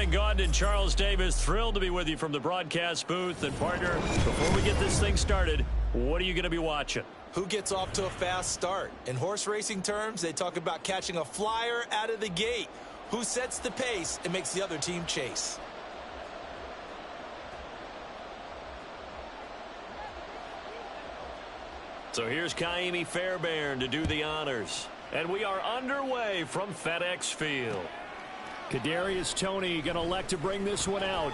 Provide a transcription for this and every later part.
Ryan Gaudin and Charles Davis, thrilled to be with you from the broadcast booth. And partner, before we get this thing started, what are you going to be watching? Who gets off to a fast start? In horse racing terms, they talk about catching a flyer out of the gate. Who sets the pace and makes the other team chase? So here's Kaimi Fairbairn to do the honors. And we are underway from FedEx Field. Kadarius Toney going to elect to bring this one out.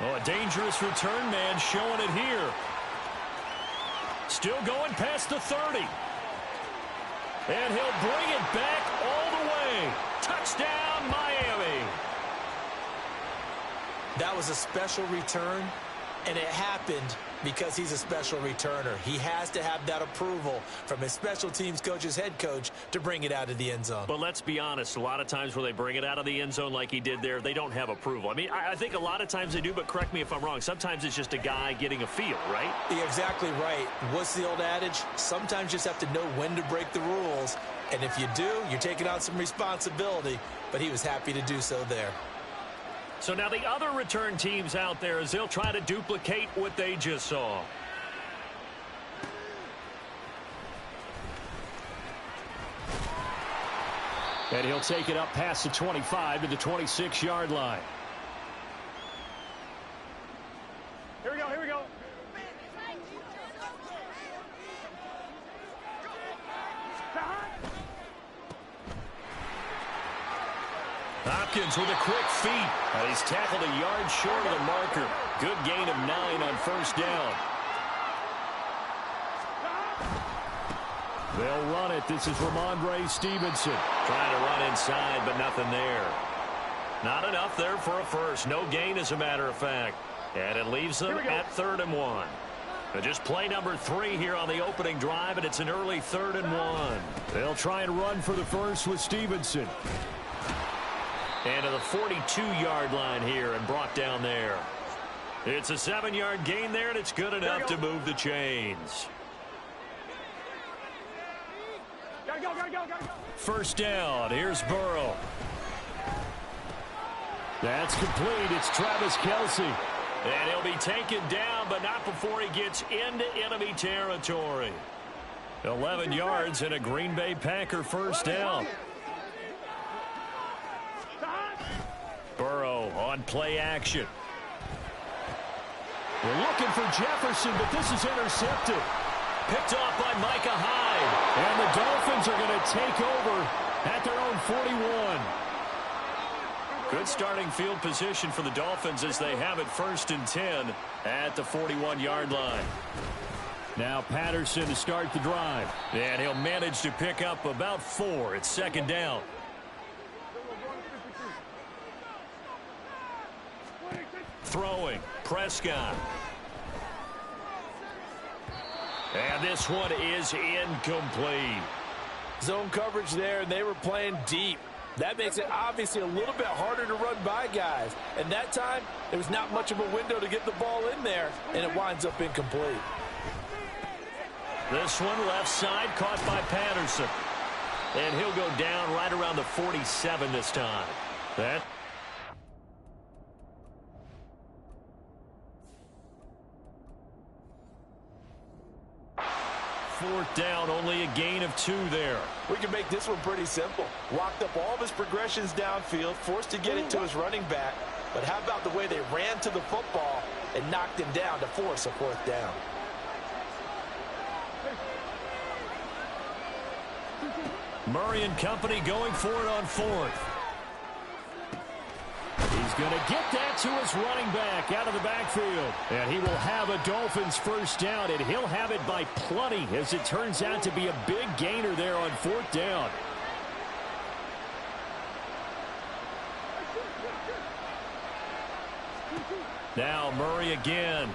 Oh, a dangerous return man showing it here. Still going past the 30. And he'll bring it back all the way. Touchdown, Miami. That was a special return, and it happened because he's a special returner. He has to have that approval from his special teams coach's head coach to bring it out of the end zone. But let's be honest, a lot of times when they bring it out of the end zone like he did there, they don't have approval. I mean, I think a lot of times they do, but correct me if I'm wrong. Sometimes it's just a guy getting a feel, right? You're exactly right. What's the old adage? Sometimes you just have to know when to break the rules. And if you do, you're taking on some responsibility. But he was happy to do so there. So now the other return teams out there as they'll try to duplicate what they just saw. And he'll take it up past the 25 to the 26-yard line. Here we go, here we go. Hopkins with a quick feet. And he's tackled a yard short of the marker. Good gain of 9 on first down. They'll run it. This is Ramondre Stevenson. Trying to run inside, but nothing there. Not enough there for a first. No gain, as a matter of fact. And it leaves them at 3rd and 1. But just play number 3 here on the opening drive, and it's an early 3rd and 1. They'll try and run for the first with Stevenson. And to the 42-yard line here and brought down there. It's a 7-yard gain there, and it's good enough to move the chains. Gotta go, gotta go, gotta go. First down. Here's Burrow. That's complete. It's Travis Kelce. And he'll be taken down, but not before he gets into enemy territory. 11 yards and a Green Bay Packer first down. Burrow on play action. We're looking for Jefferson, but this is intercepted. Picked off by Micah Hyde. And the Dolphins are going to take over at their own 41. Good starting field position for the Dolphins as they have it 1st and 10 at the 41-yard line. Now Patterson to start the drive. And he'll manage to pick up about 4. It's 2nd down. Throwing, Prescott. And this one is incomplete. Zone coverage there, and they were playing deep. That makes it obviously a little bit harder to run by guys. And that time, there was not much of a window to get the ball in there, and it winds up incomplete. This one left side, caught by Patterson. And he'll go down right around the 47 this time. That 4th down, only a gain of 2 there. We can make this one pretty simple. Walked up all of his progressions downfield, forced to get it to his running back. But how about the way they ran to the football and knocked him down to force a 4th down? Murray and company going for it on 4th. He's going to get that to his running back out of the backfield. And he will have a Dolphins first down, and he'll have it by plenty as it turns out to be a big gainer there on 4th down. Now Murray again.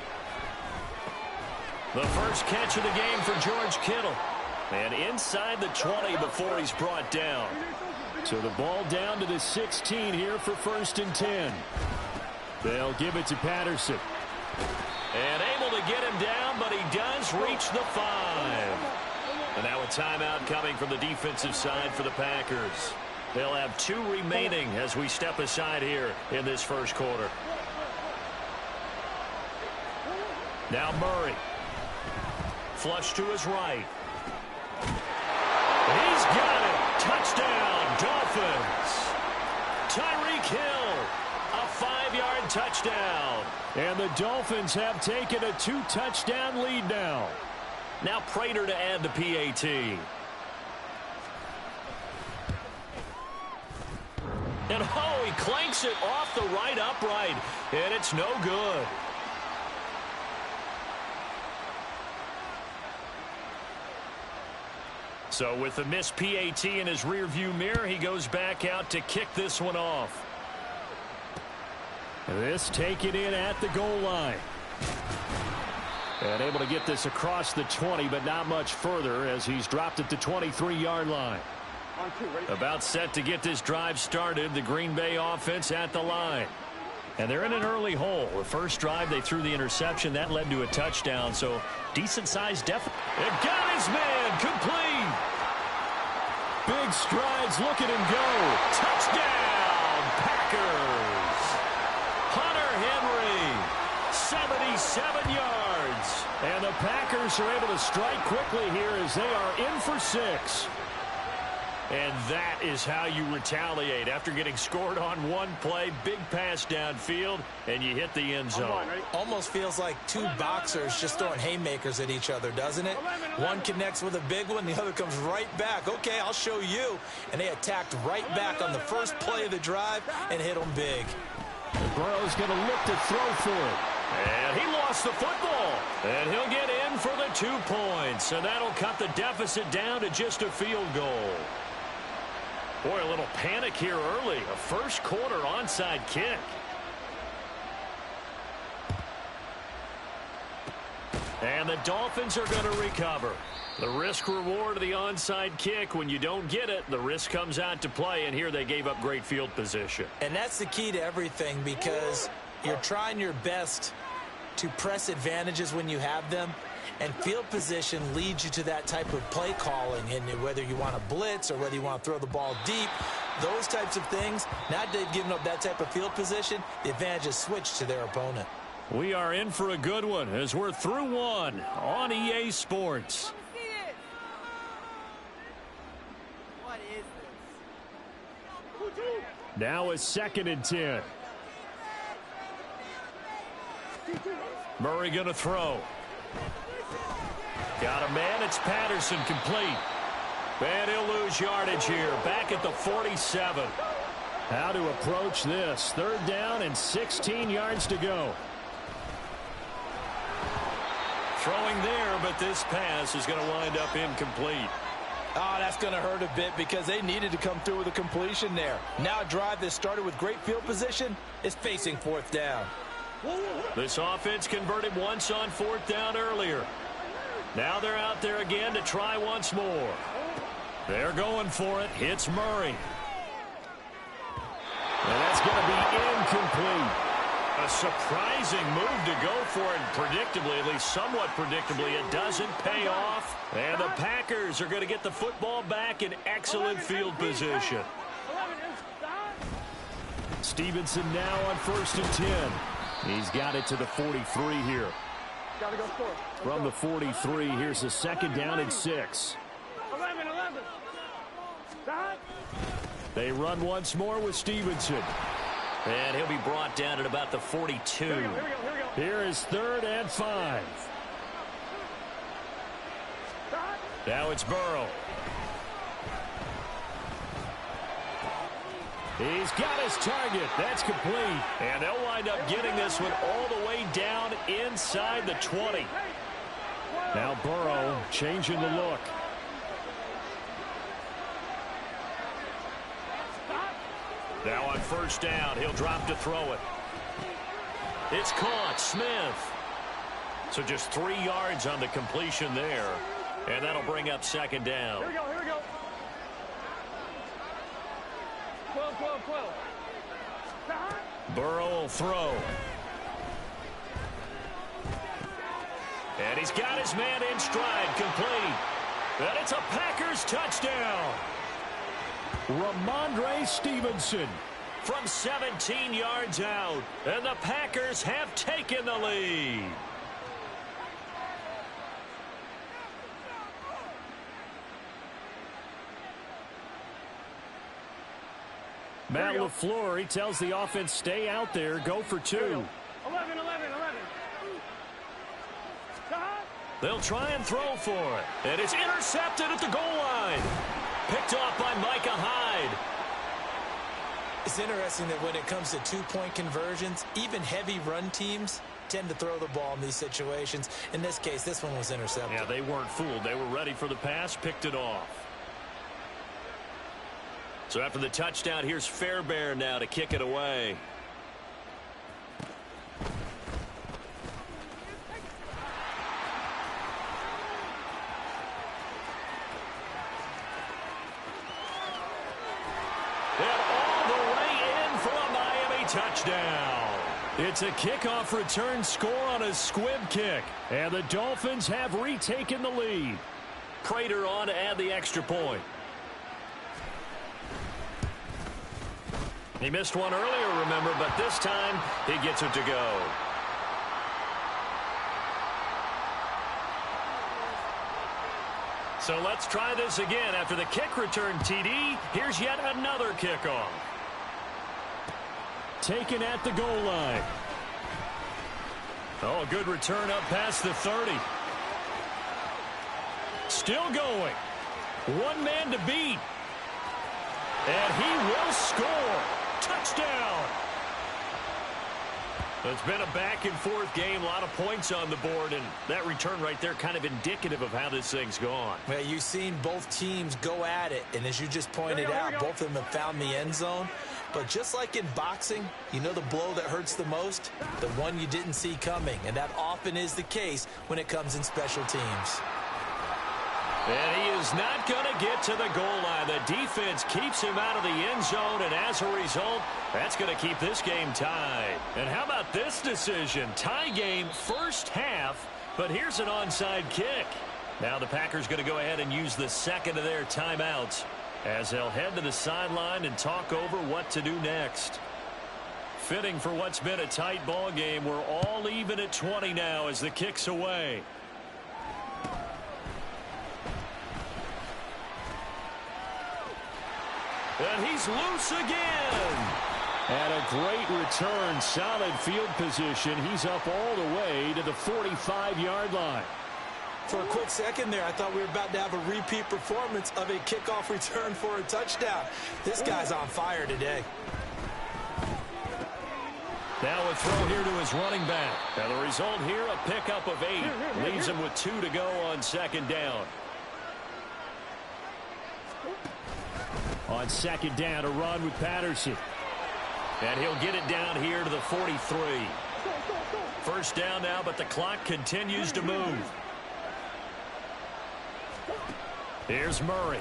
The first catch of the game for George Kittle. And inside the 20 before he's brought down. So the ball down to the 16 here for 1st and 10. They'll give it to Patterson. And able to get him down, but he does reach the 5. And now a timeout coming from the defensive side for the Packers. They'll have 2 remaining as we step aside here in this first quarter. Now Murray. Flush to his right. He's got it. Touchdown, Dolphins. Tyreek Hill, a 5-yard touchdown. And the Dolphins have taken a 2-touchdown lead now. Now Prater to add the PAT. And oh, he clanks it off the right upright, and it's no good. So with the missed PAT in his rearview mirror, he goes back out to kick this one off. This taken in at the goal line. And able to get this across the 20, but not much further as he's dropped at the 23-yard line. About set to get this drive started, the Green Bay offense at the line. And they're in an early hole. The first drive, they threw the interception. That led to a touchdown, so decent-sized deficit. It got his man complete. Big strides. Look at him go. Touchdown, Packers. Hunter Henry, 77 yards. And the Packers are able to strike quickly here as they are in for 6. And that is how you retaliate. After getting scored on one play, big pass downfield, and you hit the end zone. Almost feels like 2 boxers just throwing haymakers at each other, doesn't it? One connects with a big one, the other comes right back. Okay, I'll show you. And they attacked right back on the first play of the drive and hit them big. Burrow's going to look to throw for it. And he lost the football. And he'll get in for the 2 points. And that'll cut the deficit down to just a field goal. Boy, a little panic here early. A first quarter onside kick. And the Dolphins are going to recover. The risk reward of the onside kick. When you don't get it, the risk comes out to play. And here they gave up great field position. And that's the key to everything, because you're trying your best to press advantages when you have them. And field position leads you to that type of play calling. And whether you want to blitz or whether you want to throw the ball deep, those types of things, now that they've given up that type of field position, the advantage is switched to their opponent. We are in for a good one as we're through one on EA Sports. What is this? Now it's 2nd and 10. Murray going to throw. Got a man. It's Patterson, complete. And he'll lose yardage here. Back at the 47. How to approach this. 3rd down and 16 yards to go. Throwing there, but this pass is going to wind up incomplete. Oh, that's going to hurt a bit because they needed to come through with a completion there. Now a drive that started with great field position is facing 4th down. This offense converted once on 4th down earlier. Now they're out there again to try once more. They're going for it. Hits Murray. And that's going to be incomplete. A surprising move to go for it. Predictably, at least somewhat predictably, it doesn't pay off. And the Packers are going to get the football back in excellent field position. Stevenson now on 1st and 10. He's got it to the 43 here. From the 43, here's a 2nd down and 6. 11. They run once more with Stevenson. And he'll be brought down at about the 42. Here we go. Here is 3rd and 5. Now it's Burrow. He's got his target. That's complete. And they'll wind up getting this one all the way down inside the 20. Now Burrow changing the look. Now on 1st down, he'll drop to throw it. It's caught. Smith. So just 3 yards on the completion there. And that'll bring up 2nd down. Here we go. 12. Burrow will throw. And he's got his man in stride, complete. And it's a Packers touchdown. Ramondre Stevenson. From 17 yards out, and the Packers have taken the lead. Matt LaFleur, he tells the offense, stay out there, go for 2. 11. They'll try and throw for it. And it's intercepted at the goal line. Picked off by Micah Hyde. It's interesting that when it comes to two-point conversions, even heavy run teams tend to throw the ball in these situations. In this case, this one was intercepted. Yeah, they weren't fooled. They were ready for the pass, picked it off. So after the touchdown, here's Fairbairn now to kick it away. Touchdown. It's a kickoff return score on a squib kick. And the Dolphins have retaken the lead. Prater on to add the extra point. He missed one earlier, remember, but this time he gets it to go. So let's try this again. After the kick return TD, here's yet another kickoff. Taken at the goal line. Oh, good return up past the 30. Still going. One man to beat. And he will score. Touchdown. It's been a back-and-forth game, a lot of points on the board, and that return right there kind of indicative of how this thing's gone. Well, you've seen both teams go at it, and as you just pointed out, both of them have found the end zone. But just like in boxing, you know the blow that hurts the most? The one you didn't see coming, and that often is the case when it comes in special teams. And he is not going to get to the goal line. The defense keeps him out of the end zone, and as a result, that's going to keep this game tied. And how about this decision? Tie game first half, but here's an onside kick. Now the Packers going to go ahead and use the second of their timeouts as they'll head to the sideline and talk over what to do next. Fitting for what's been a tight ball game. We're all even at 20 now as the kick's away. And he's loose again. And a great return, solid field position. He's up all the way to the 45-yard line. For a quick second there, I thought we were about to have a repeat performance of a kickoff return for a touchdown. This guy's on fire today. Now a throw here to his running back. And the result here, a pickup of 8. Leaves him with 2 to go on second down. On second down, a run with Patterson. And he'll get it down here to the 43. First down now, but the clock continues to move. Here's Murray.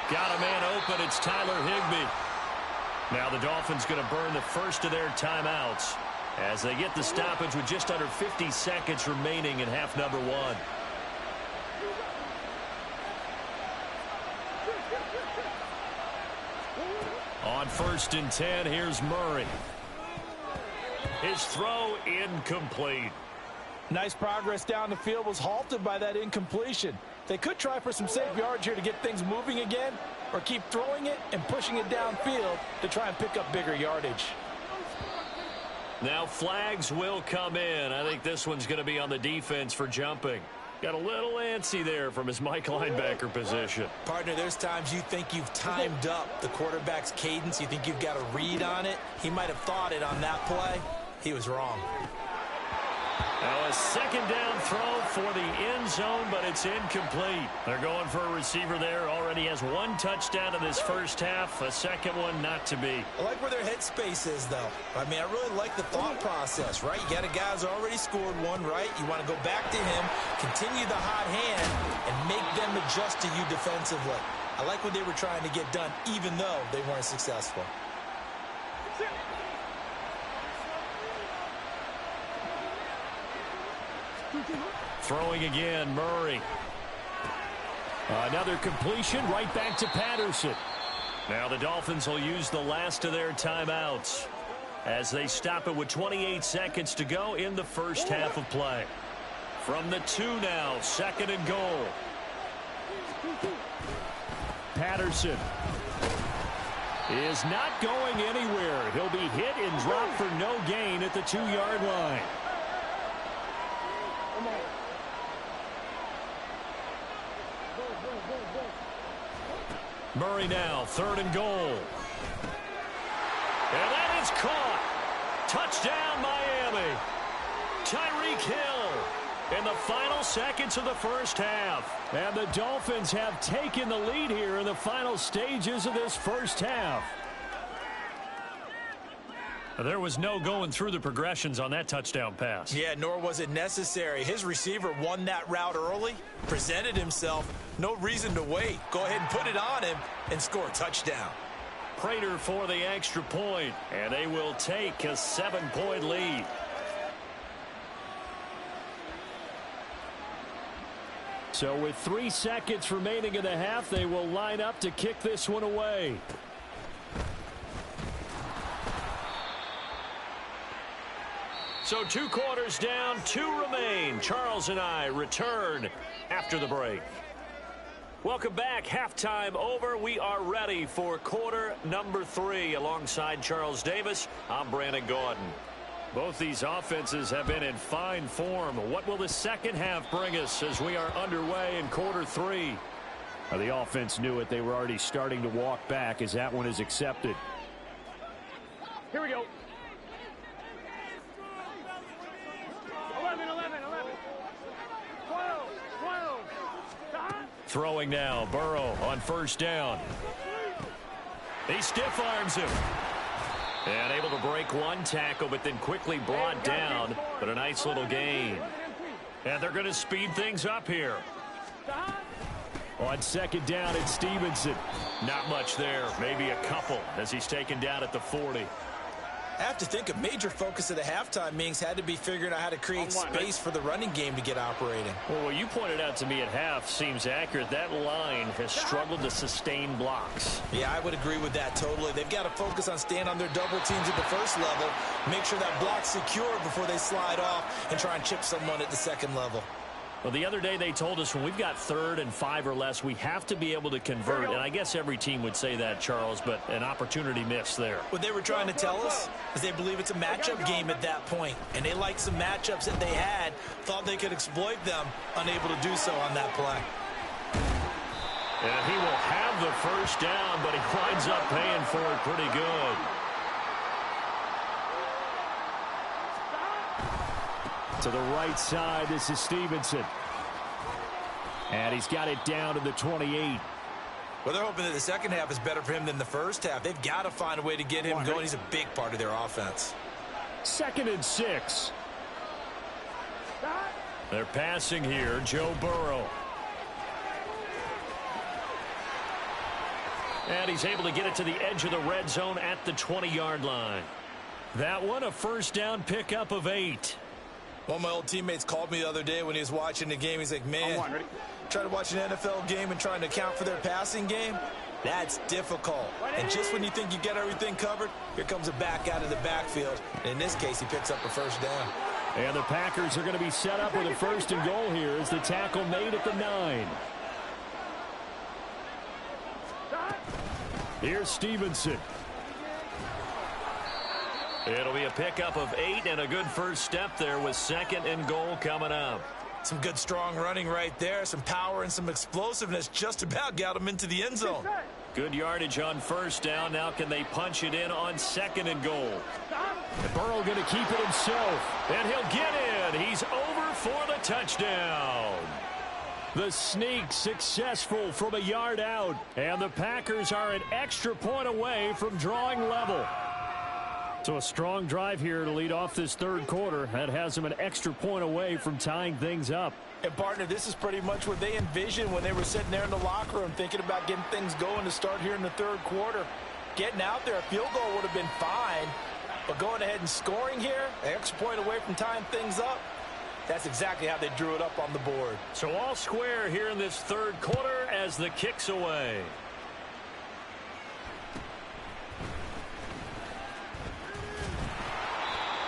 Got a man open. It's Tyler Higbee. Now the Dolphins going to burn the first of their timeouts as they get the stoppage with just under 50 seconds remaining in half number 1. On first and 10, here's Murray. His throw incomplete. Nice progress down the field, was halted by that incompletion. They could try for some safe yards here to get things moving again, or keep throwing it and pushing it downfield to try and pick up bigger yardage. Now flags will come in. I think this one's going to be on the defense for jumping. Got a little antsy there from his Mike linebacker position. Partner, there's times you think you've timed up the quarterback's cadence. You think you've got a read on it. He might have thought it on that play. He was wrong. Now a second down throw for the end zone, but it's incomplete. They're going for a receiver there. Already has 1 touchdown in this first half. A second one not to be. I like where their headspace is, though. I mean, I really like the thought process, right? You got a guy who's already scored 1, right? You want to go back to him, continue the hot hand, and make them adjust to you defensively. I like what they were trying to get done, even though they weren't successful. Throwing again, Murray. Another completion right back to Patterson. Now the Dolphins will use the last of their timeouts as they stop it with 28 seconds to go in the first half of play. From the 2 now, 2nd and goal. Patterson is not going anywhere. He'll be hit and dropped for no gain at the 2-yard line. Murray now, 3rd and goal. And that is caught. Touchdown, Miami. Tyreek Hill in the final seconds of the first half. And the Dolphins have taken the lead here in the final stages of this first half. There was no going through the progressions on that touchdown pass. Yeah, nor was it necessary. His receiver won that route early, presented himself. No reason to wait. Go ahead and put it on him and score a touchdown. Prater for the extra point, and they will take a 7-point lead. So with 3 seconds remaining in the half, they will line up to kick this one away. So 2 quarters down, 2 remain. Charles and I return after the break. Welcome back. Halftime over. We are ready for quarter number 3. Alongside Charles Davis, I'm Brandon Gaudin. Both these offenses have been in fine form. What will the second half bring us as we are underway in quarter 3? The offense knew it. They were already starting to walk back as that one is accepted. Here we go. 11, 12. Throwing now, Burrow on first down. He stiff arms him. And able to break one tackle, but then quickly brought down. But a nice little gain. And they're going to speed things up here. On 2nd down, it's Stevenson. Not much there, maybe a couple as he's taken down at the 40. I have to think a major focus of the halftime meetings had to be figuring out how to create space for the running game to get operating. Well, what you pointed out to me at half seems accurate. That line has struggled to sustain blocks. Yeah, I would agree with that totally. They've got to focus on staying on their double teams at the first level, make sure that block's secure before they slide off and try and chip someone at the second level. Well, the other day they told us when we've got 3rd and 5 or less, we have to be able to convert. And I guess every team would say that, Charles, but an opportunity missed there. What they were trying to tell us is they believe it's a matchup game at that point. And they liked some matchups that they had, thought they could exploit them, unable to do so on that play. And he will have the first down, but he winds up paying for it pretty good. To the right side, this is Stevenson. And he's got it down to the 28. Well, they're hoping that the second half is better for him than the first half. They've got to find a way to get him going. He's a big part of their offense. 2nd and 6. They're passing here, Joe Burrow. And he's able to get it to the edge of the red zone at the 20-yard line. That one, a first down pickup of 8. One of my old teammates called me the other day when he was watching the game. He's like, man, trying to watch an NFL game and trying to account for their passing game, that's difficult. And just when you think you get everything covered, here comes a back out of the backfield. And in this case, he picks up a first down. And the Packers are going to be set up with a 1st and goal here as the tackle made at the 9. Here's Stevenson. It'll be a pickup of 8 and a good first step there with 2nd and goal coming up. Some good strong running right there. Some power and some explosiveness just about got him into the end zone. Good yardage on first down. Now can they punch it in on 2nd and goal? And Burrow going to keep it himself. And he'll get in. He's over for the touchdown. The sneak successful from a yard out. And the Packers are an extra point away from drawing level. So a strong drive here to lead off this 3rd quarter. That has them an extra point away from tying things up. And, partner, this is pretty much what they envisioned when they were sitting there in the locker room thinking about getting things going to start here in the 3rd quarter. Getting out there, a field goal would have been fine. But going ahead and scoring here, an extra point away from tying things up, That's exactly how they drew it up on the board. So all square here in this third quarter as the kick's away.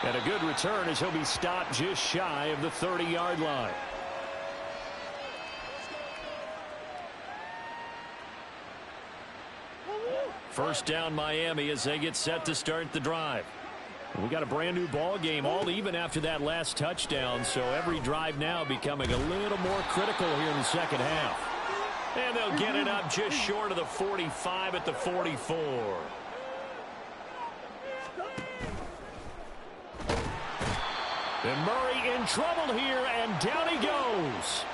And a good return as he'll be stopped just shy of the 30-yard line. First down Miami as they get set to start the drive. We got a brand new ball game, all even after that last touchdown, so every drive now becoming a little more critical here in the second half. And they'll get it up just short of the 45 at the 44. And Murray in trouble here, and down he goes.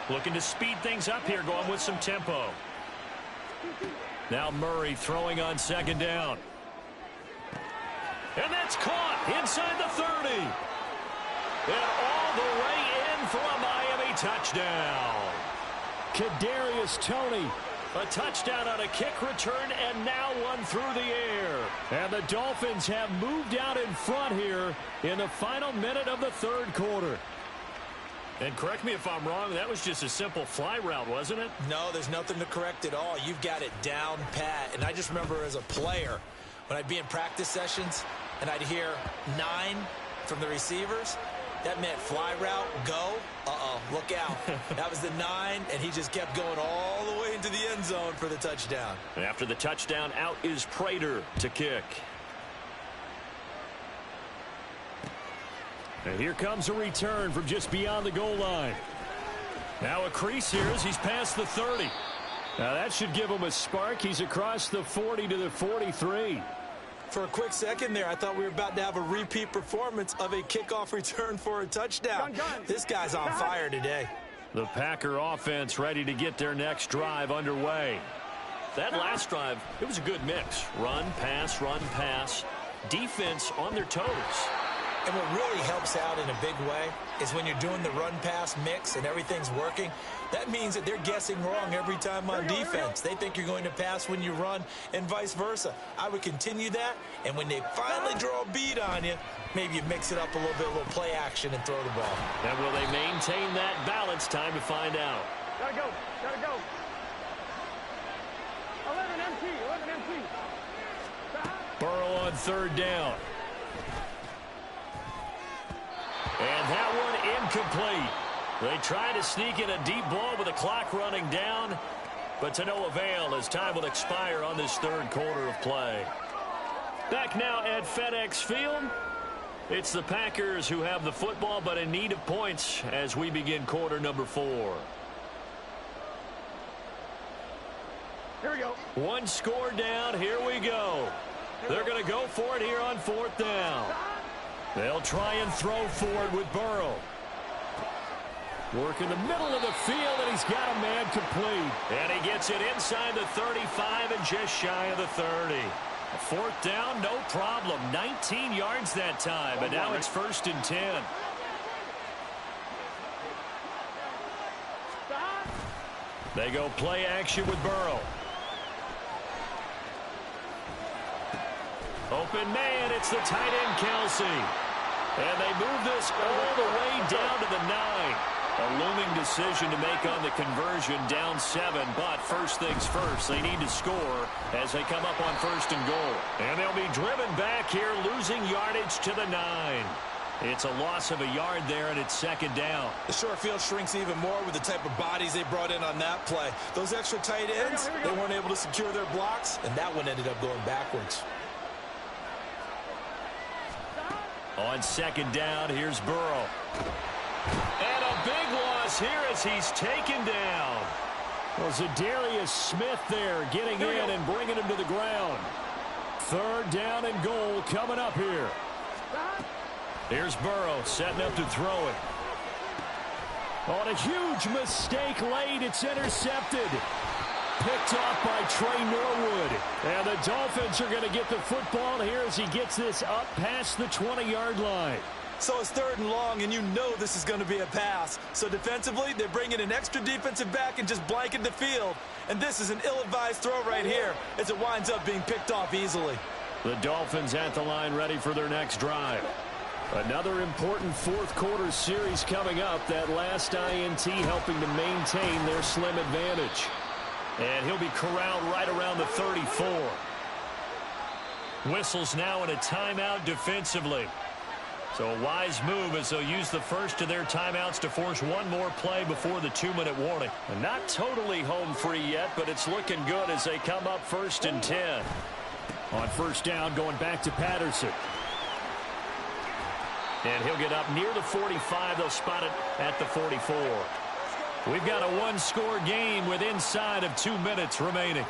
Looking to speed things up here, going with some tempo. Now Murray throwing on second down. And that's caught inside the 30. And all the way in for a Miami touchdown. Kadarius Toney. A touchdown on a kick return, and now one through the air. And the Dolphins have moved out in front here in the final minute of the third quarter. And correct me if I'm wrong, that was just a simple fly route, wasn't it? No, there's nothing to correct at all. You've got it down pat. And I just remember as a player, when I'd be in practice sessions and I'd hear 9 from the receivers, that meant fly route, go. Look out. That was the 9, and he just kept going all the way into the end zone for the touchdown. And after the touchdown, out is Prater to kick. And here comes a return from just beyond the goal line. Now a crease here as he's past the 30. Now that should give him a spark. He's across the 40 to the 43. For a quick second there, I thought we were about to have a repeat performance of a kickoff return for a touchdown. This guy's on fire today. The Packer offense ready to get their next drive underway. That last drive, it was a good mix. Run, pass, defense on their toes. And what really helps out in a big way is when you're doing the run-pass mix and everything's working, that means that they're guessing wrong every time on defense. They think you're going to pass when you run and vice versa. I would continue that, and when they finally draw a bead on you, maybe you mix it up a little bit, a little play action and throw the ball. And will they maintain that balance? Time to find out. Gotta go. 11 empty. Burrow on third down. And that one incomplete. They try to sneak in a deep ball with the clock running down, but to no avail as time will expire on this third quarter of play. Back now at FedEx Field. It's the Packers who have the football, but in need of points as we begin quarter number 4. Here we go. One score down. Here we go. They're going to go for it here on fourth down. They'll try and throw forward with Burrow. Work in the middle of the field, and he's got a man complete. And he gets it inside the 35 and just shy of the 30. A fourth down, no problem. 19 yards that time, but now it's 1st and 10. They go play action with Burrow. Open man, it's the tight end, Kelsey. And they move this all the way down to the 9. A looming decision to make on the conversion, down 7. But first things first, they need to score as they come up on 1st and goal. And they'll be driven back here, losing yardage to the 9. It's a loss of a yard there, and it's 2nd down. The short field shrinks even more with the type of bodies they brought in on that play. Those extra tight ends, they weren't able to secure their blocks, and that one ended up going backwards. On 2nd down, here's Burrow. And a big loss here as he's taken down. Well, Zadarius Smith there getting in and bringing him to the ground. 3rd down and goal coming up here. Here's Burrow setting up to throw it. On a huge mistake late, it's intercepted. Picked off by Trey Norwood. And the Dolphins are going to get the football here as he gets this up past the 20-yard line. So it's 3rd and long, and you know this is going to be a pass. So defensively, they're bringing an extra defensive back and just blanket the field. And this is an ill-advised throw right here as it winds up being picked off easily. The Dolphins at the line ready for their next drive. Another important fourth quarter series coming up. That last INT helping to maintain their slim advantage. And he'll be corralled right around the 34. Whistles now in a timeout defensively. So a wise move as they'll use the first of their timeouts to force one more play before the 2-minute warning. And not totally home free yet, but it's looking good as they come up 1st and 10. On first down, going back to Patterson. And he'll get up near the 45. They'll spot it at the 44. We've got a one-score game with inside of 2 minutes remaining.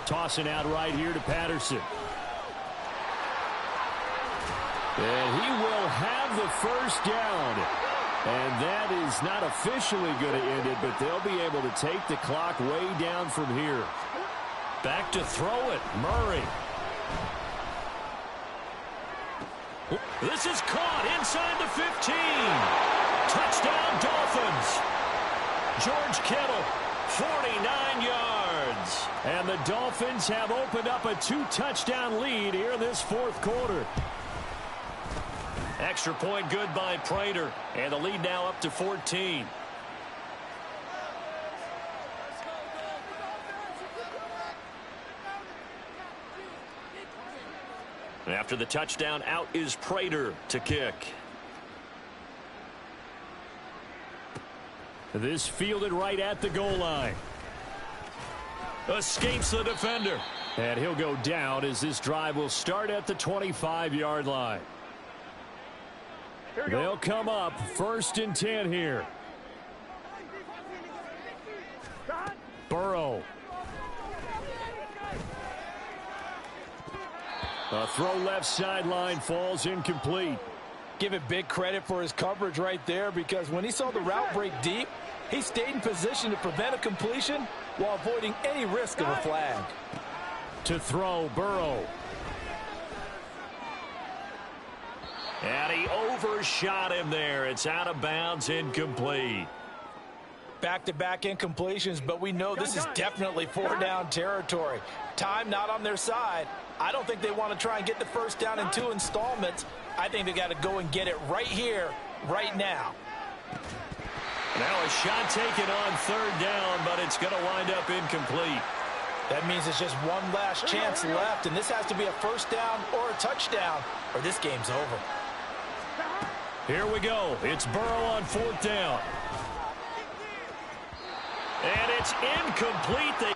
Tossing out right here to Patterson. And he will have the first down. And that is not officially going to end it, but they'll be able to take the clock way down from here. Back to throw it, Murray. This is caught inside the 15. Touchdown, Dolphins. George Kittle, 49 yards. And the Dolphins have opened up a 2-touchdown lead here in this fourth quarter. Extra point good by Prater. And the lead now up to 14. After the touchdown, out is Prater to kick. This fielded right at the goal line. Escapes the defender. And he'll go down as this drive will start at the 25-yard line. They'll come up 1st and 10 here. Burrow. A throw left sideline falls incomplete. Give it big credit for his coverage right there, because when he saw the route break deep, he stayed in position to prevent a completion while avoiding any risk of a flag. To throw, Burrow. And he overshot him there. It's out of bounds, incomplete. Back-to-back incompletions, but we know this is definitely 4-down territory. Time not on their side. I don't think they want to try and get the first down in 2 installments. I think they got to go and get it right here, right now. Now a shot taken on 3rd down, but it's going to wind up incomplete. That means it's just one last chance left, and this has to be a first down or a touchdown, or this game's over. Here we go. It's Burrow on 4th down. And it's incomplete.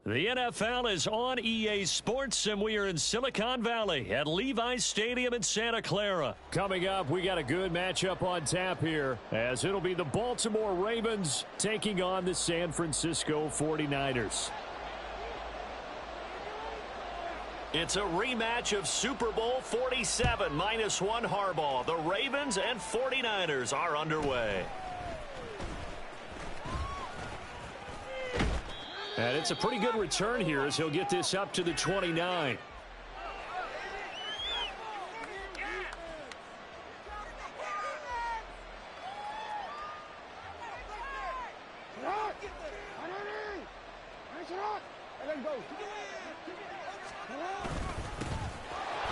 The NFL is on EA Sports, and we are in Silicon Valley at Levi's Stadium in Santa Clara. Coming up, we got a good matchup on tap here, as it'll be the Baltimore Ravens taking on the San Francisco 49ers. It's a rematch of Super Bowl 47 -1 Harbaugh. The Ravens and 49ers are underway. And it's a pretty good return here as he'll get this up to the 29.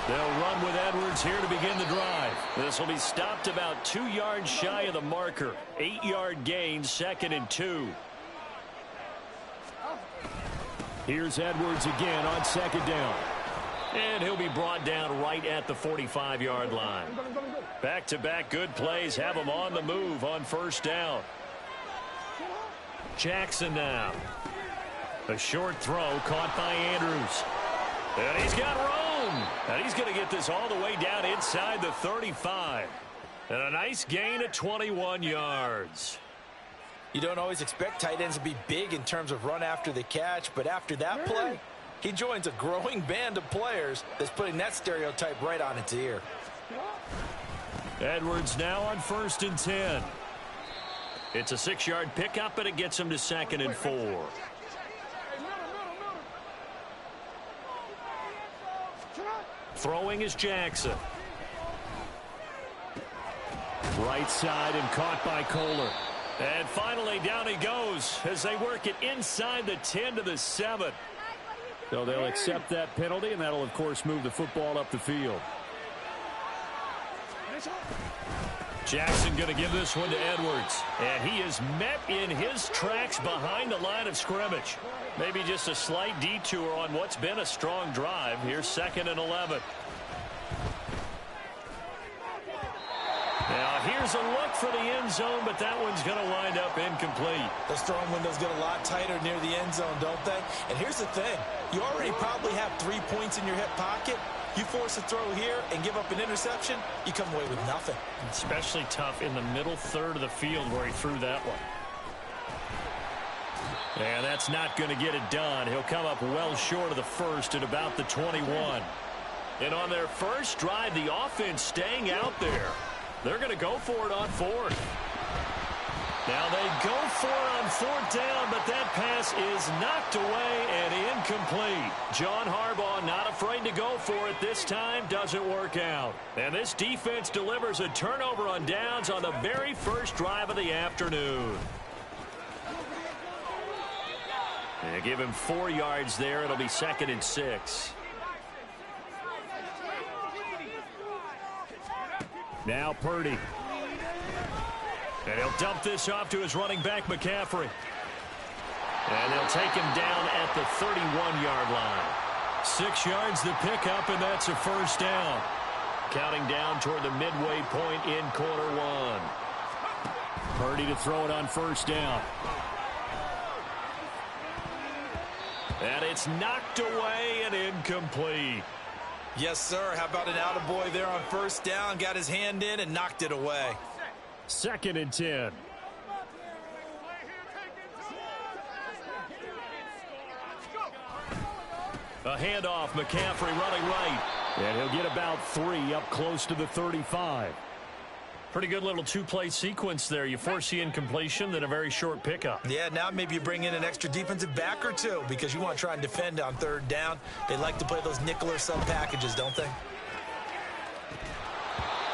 They'll run with Edwards here to begin the drive. This will be stopped about 2 yards shy of the marker. 8-yard gain, 2nd and 2. Here's Edwards again on 2nd down. And he'll be brought down right at the 45-yard line. Back-to-back good plays have him on the move on 1st down. Jackson now. A short throw caught by Andrews. And he's got room. And he's going to get this all the way down inside the 35. And a nice gain of 21 yards. You don't always expect tight ends to be big in terms of run after the catch, but after that play, he joins a growing band of players that's putting that stereotype right on its ear. Edwards now on 1st and 10. It's a 6-yard pickup, and it gets him to 2nd and 4. Throwing is Jackson. Right side and caught by Kohler. And finally down he goes as they work it inside the 10 to the 7. So they'll accept that penalty, and that'll, of course, move the football up the field. Jackson going to give this one to Edwards. And he is met in his tracks behind the line of scrimmage. Maybe just a slight detour on what's been a strong drive. Here's 2nd and 11. Now, here's a look for the end zone, but that one's going to wind up incomplete. Those throwing windows get a lot tighter near the end zone, don't they? And here's the thing. You already probably have 3 points in your hip pocket. You force a throw here and give up an interception, you come away with nothing. Especially tough in the middle third of the field where he threw that one. And that's not going to get it done. He'll come up well short of the first at about the 21. And on their first drive, the offense staying out there. They're going to go for it on 4th. Now they go for it on 4th down, but that pass is knocked away and incomplete. John Harbaugh not afraid to go for it this time. Doesn't work out. And this defense delivers a turnover on downs on the very first drive of the afternoon. They give him 4 yards there. It'll be 2nd and 6. Now Purdy. And he'll dump this off to his running back, McCaffrey. And they'll take him down at the 31-yard line. 6 yards the pickup, and that's a 1st down. Counting down toward the midway point in quarter 1. Purdy to throw it on 1st down. And it's knocked away and incomplete. Yes, sir. How about an attaboy there on 1st down? Got his hand in and knocked it away. 2nd and 10. A handoff, McCaffrey running right. And he'll get about 3 up close to the 35. Pretty good little 2-play sequence there. You force the incompletion, then a very short pickup. Yeah, now maybe you bring in an extra defensive back or 2 because you want to try and defend on 3rd down. They like to play those nickel or sub packages, don't they?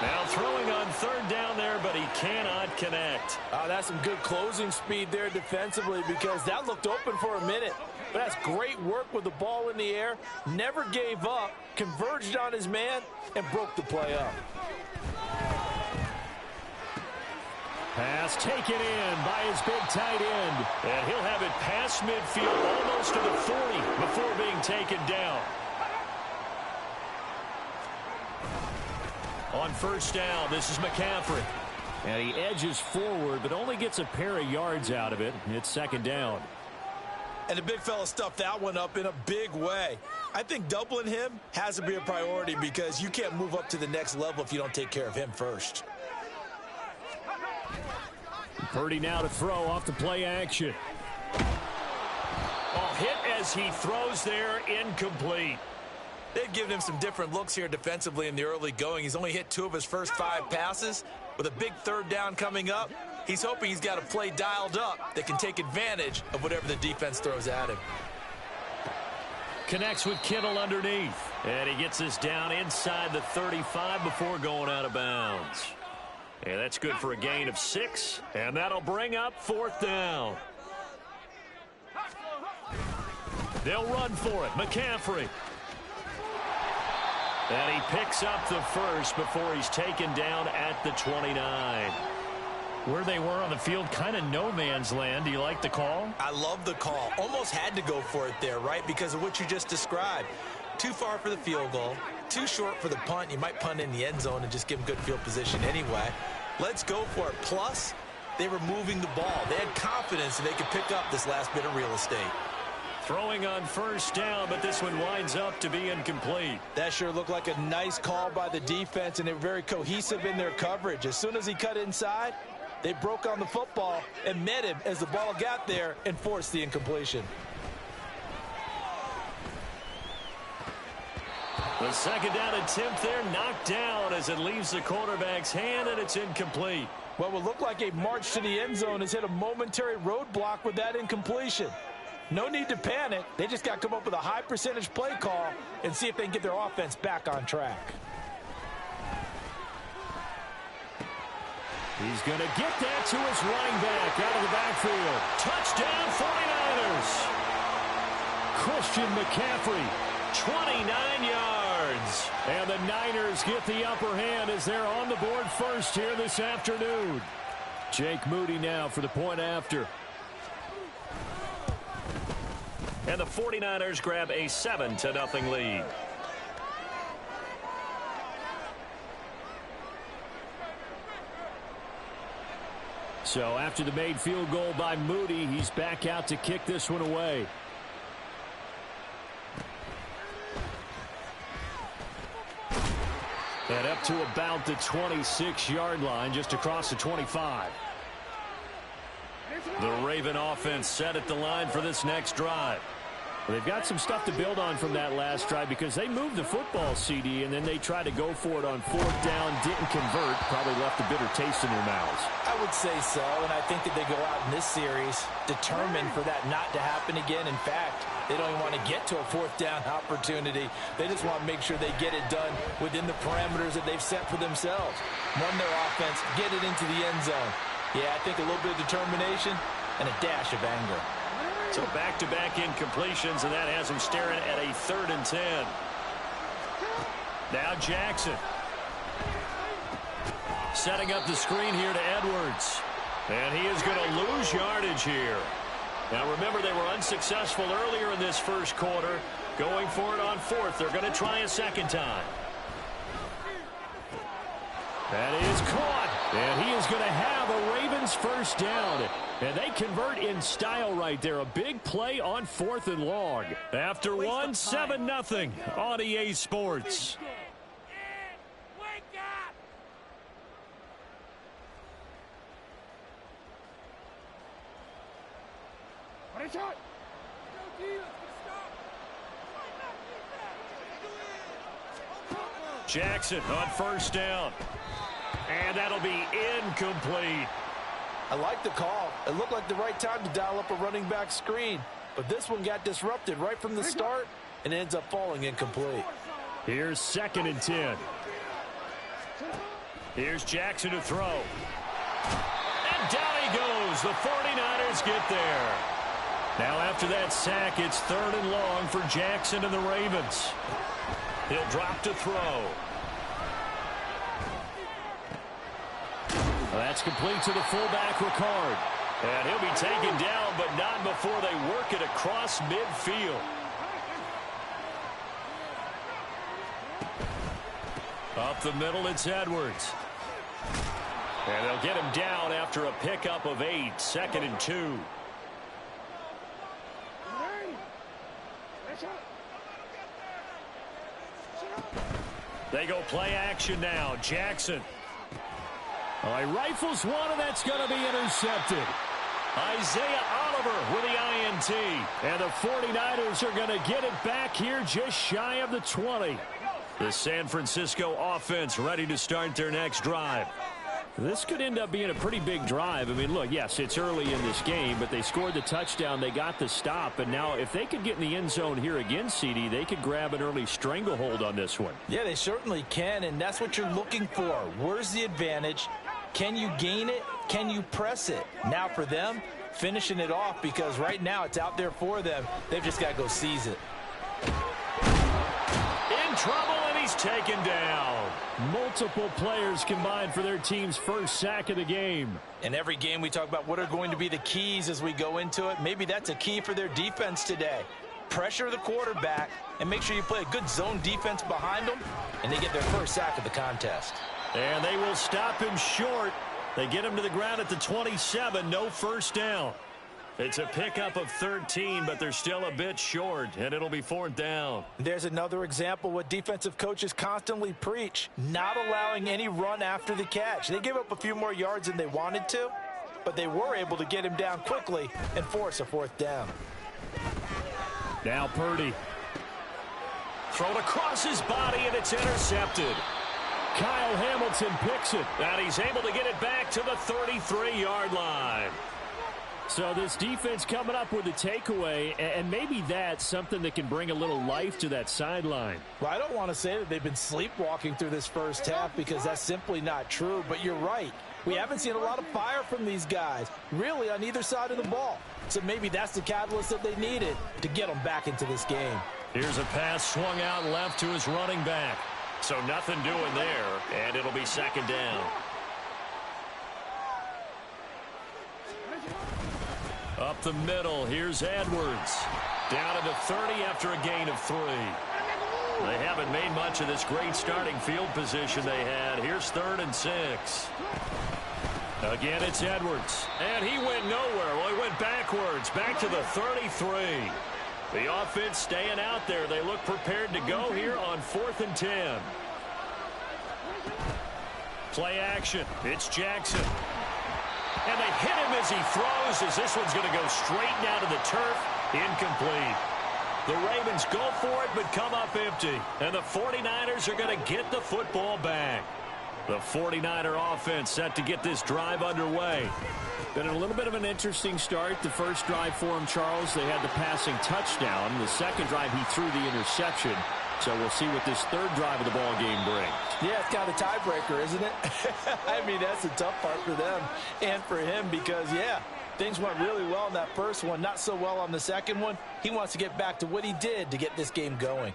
Now throwing on 3rd down there, but he cannot connect. That's some good closing speed there defensively because that looked open for a minute. But that's great work with the ball in the air. Never gave up, converged on his man, and broke the play up. Pass taken in by his big tight end. And he'll have it past midfield almost to the 40 before being taken down. On 1st down, this is McCaffrey. And he edges forward, but only gets a pair of yards out of it. It's 2nd down. And the big fella stuffed that one up in a big way. I think doubling him has to be a priority because you can't move up to the next level if you don't take care of him first. Purdy now to throw off the play action. Oh, hit as he throws there, incomplete. They've given him some different looks here defensively in the early going. He's only hit 2 of his first 5 passes. With a big third down coming up, he's hoping he's got a play dialed up that can take advantage of whatever the defense throws at him. Connects with Kittle underneath. And he gets this down inside the 35 before going out of bounds. And that's good for a gain of 6. And that'll bring up 4th down. They'll run for it. McCaffrey. And he picks up the first before he's taken down at the 29. Where they were on the field, kind of no man's land. Do you like the call? I love the call. Almost had to go for it there, right? Because of what you just described. Too far for the field goal. Too short for the punt. You might punt in the end zone and just give him good field position anyway. Let's go for it. Plus, they were moving the ball. They had confidence that they could pick up this last bit of real estate. Throwing on first down, but this one winds up to be incomplete. That sure looked like a nice call by the defense, and they were very cohesive in their coverage. As soon as he cut inside, they broke on the football and met him as the ball got there and forced the incompletion. The second down attempt there knocked down as it leaves the quarterback's hand, and it's incomplete. What would look like a march to the end zone has hit a momentary roadblock with that incompletion. No need to panic. They just got to come up with a high percentage play call and see if they can get their offense back on track. He's going to get that to his running back out of the backfield. Touchdown 49ers. Christian McCaffrey. 29 yards. And the Niners get the upper hand as they're on the board first here this afternoon. Jake Moody now for the point after. And the 49ers grab a 7-0 lead. So after the made field goal by Moody, he's back out to kick this one away. And up to about the 26-yard line, just across the 25. The Raven offense set at the line for this next drive. Well, they've got some stuff to build on from that last drive because they moved the football, CD, and then they tried to go for it on 4th down, didn't convert, probably left a bitter taste in their mouths. I would say so, and I think that they go out in this series determined for that not to happen again. In fact, they don't even want to get to a 4th down opportunity. They just want to make sure they get it done within the parameters that they've set for themselves. Run their offense, get it into the end zone. Yeah, I think a little bit of determination and a dash of anger. So back-to-back incompletions, and that has him staring at a 3rd and 10. Now Jackson. Setting up the screen here to Edwards. And he is going to lose yardage here. Now remember, they were unsuccessful earlier in this first quarter. Going for it on 4th. They're going to try a second time. That is caught. And he is going to have a Ravens first down. And they convert in style right there. A big play on 4th and long. After one, 7-0 on EA Sports. Jackson on first down. And that'll be incomplete. I like the call. It looked like the right time to dial up a running back screen. But this one got disrupted right from the start and ends up falling incomplete. Here's 2nd and 10. Here's Jackson to throw. And down he goes. The 49ers get there. Now after that sack, it's 3rd and long for Jackson and the Ravens. He'll drop to throw. That's complete to the fullback, Ricard. And he'll be taken down, but not before they work it across midfield. Up the middle, it's Edwards. And they'll get him down after a pickup of 8, 2nd and 2. They go play action now. Jackson. All right, rifles one, and that's going to be intercepted. Isaiah Oliver with the INT. And the 49ers are going to get it back here just shy of the 20. The San Francisco offense ready to start their next drive. This could end up being a pretty big drive. I mean, look, yes, it's early in this game, but they scored the touchdown. They got the stop. And now if they could get in the end zone here again, CD, they could grab an early stranglehold on this one. Yeah, they certainly can, and that's what you're looking for. Where's the advantage? Can you gain it? Can you press it? Now for them, finishing it off, because right now it's out there for them. They've just got to go seize it. In trouble, and he's taken down. Multiple players combined for their team's first sack of the game. In every game we talk about what are going to be the keys as we go into it. Maybe that's a key for their defense today. Pressure the quarterback and make sure you play a good zone defense behind them, and they get their first sack of the contest. And they will stop him short. They get him to the ground at the 27. No first down. It's a pickup of 13, but they're still a bit short, and it'll be 4th down. There's another example what defensive coaches constantly preach, not allowing any run after the catch. They gave up a few more yards than they wanted to, but they were able to get him down quickly and force a 4th down. Now Purdy. Thrown across his body, and it's intercepted. Kyle Hamilton picks it. And he's able to get it back to the 33-yard line. So this defense coming up with a takeaway, and maybe that's something that can bring a little life to that sideline. Well, I don't want to say that they've been sleepwalking through this first half, because that's simply not true, but you're right. We haven't seen a lot of fire from these guys, really, on either side of the ball. So maybe that's the catalyst that they needed to get them back into this game. Here's a pass swung out left to his running back. So nothing doing there, and it'll be 2nd down. Up the middle, here's Edwards. Down to the 30 after a gain of 3. They haven't made much of this great starting field position they had. Here's 3rd and 6. Again, it's Edwards. And he went nowhere. Well, he went backwards, back to the 33. The offense staying out there. They look prepared to go here on 4th and 10. Play action. It's Jackson. And they hit him as he throws, as this one's going to go straight down to the turf. Incomplete. The Ravens go for it, but come up empty. And the 49ers are going to get the football back. The 49er offense set to get this drive underway. Been a little bit of an interesting start. The first drive for him, Charles, they had the passing touchdown. The second drive, he threw the interception. So we'll see what this third drive of the ball game brings. Yeah, it's kind of a tiebreaker, isn't it? I mean, that's the tough part for them and for him, because, yeah, things went really well in that first one, not so well on the second one. He wants to get back to what he did to get this game going.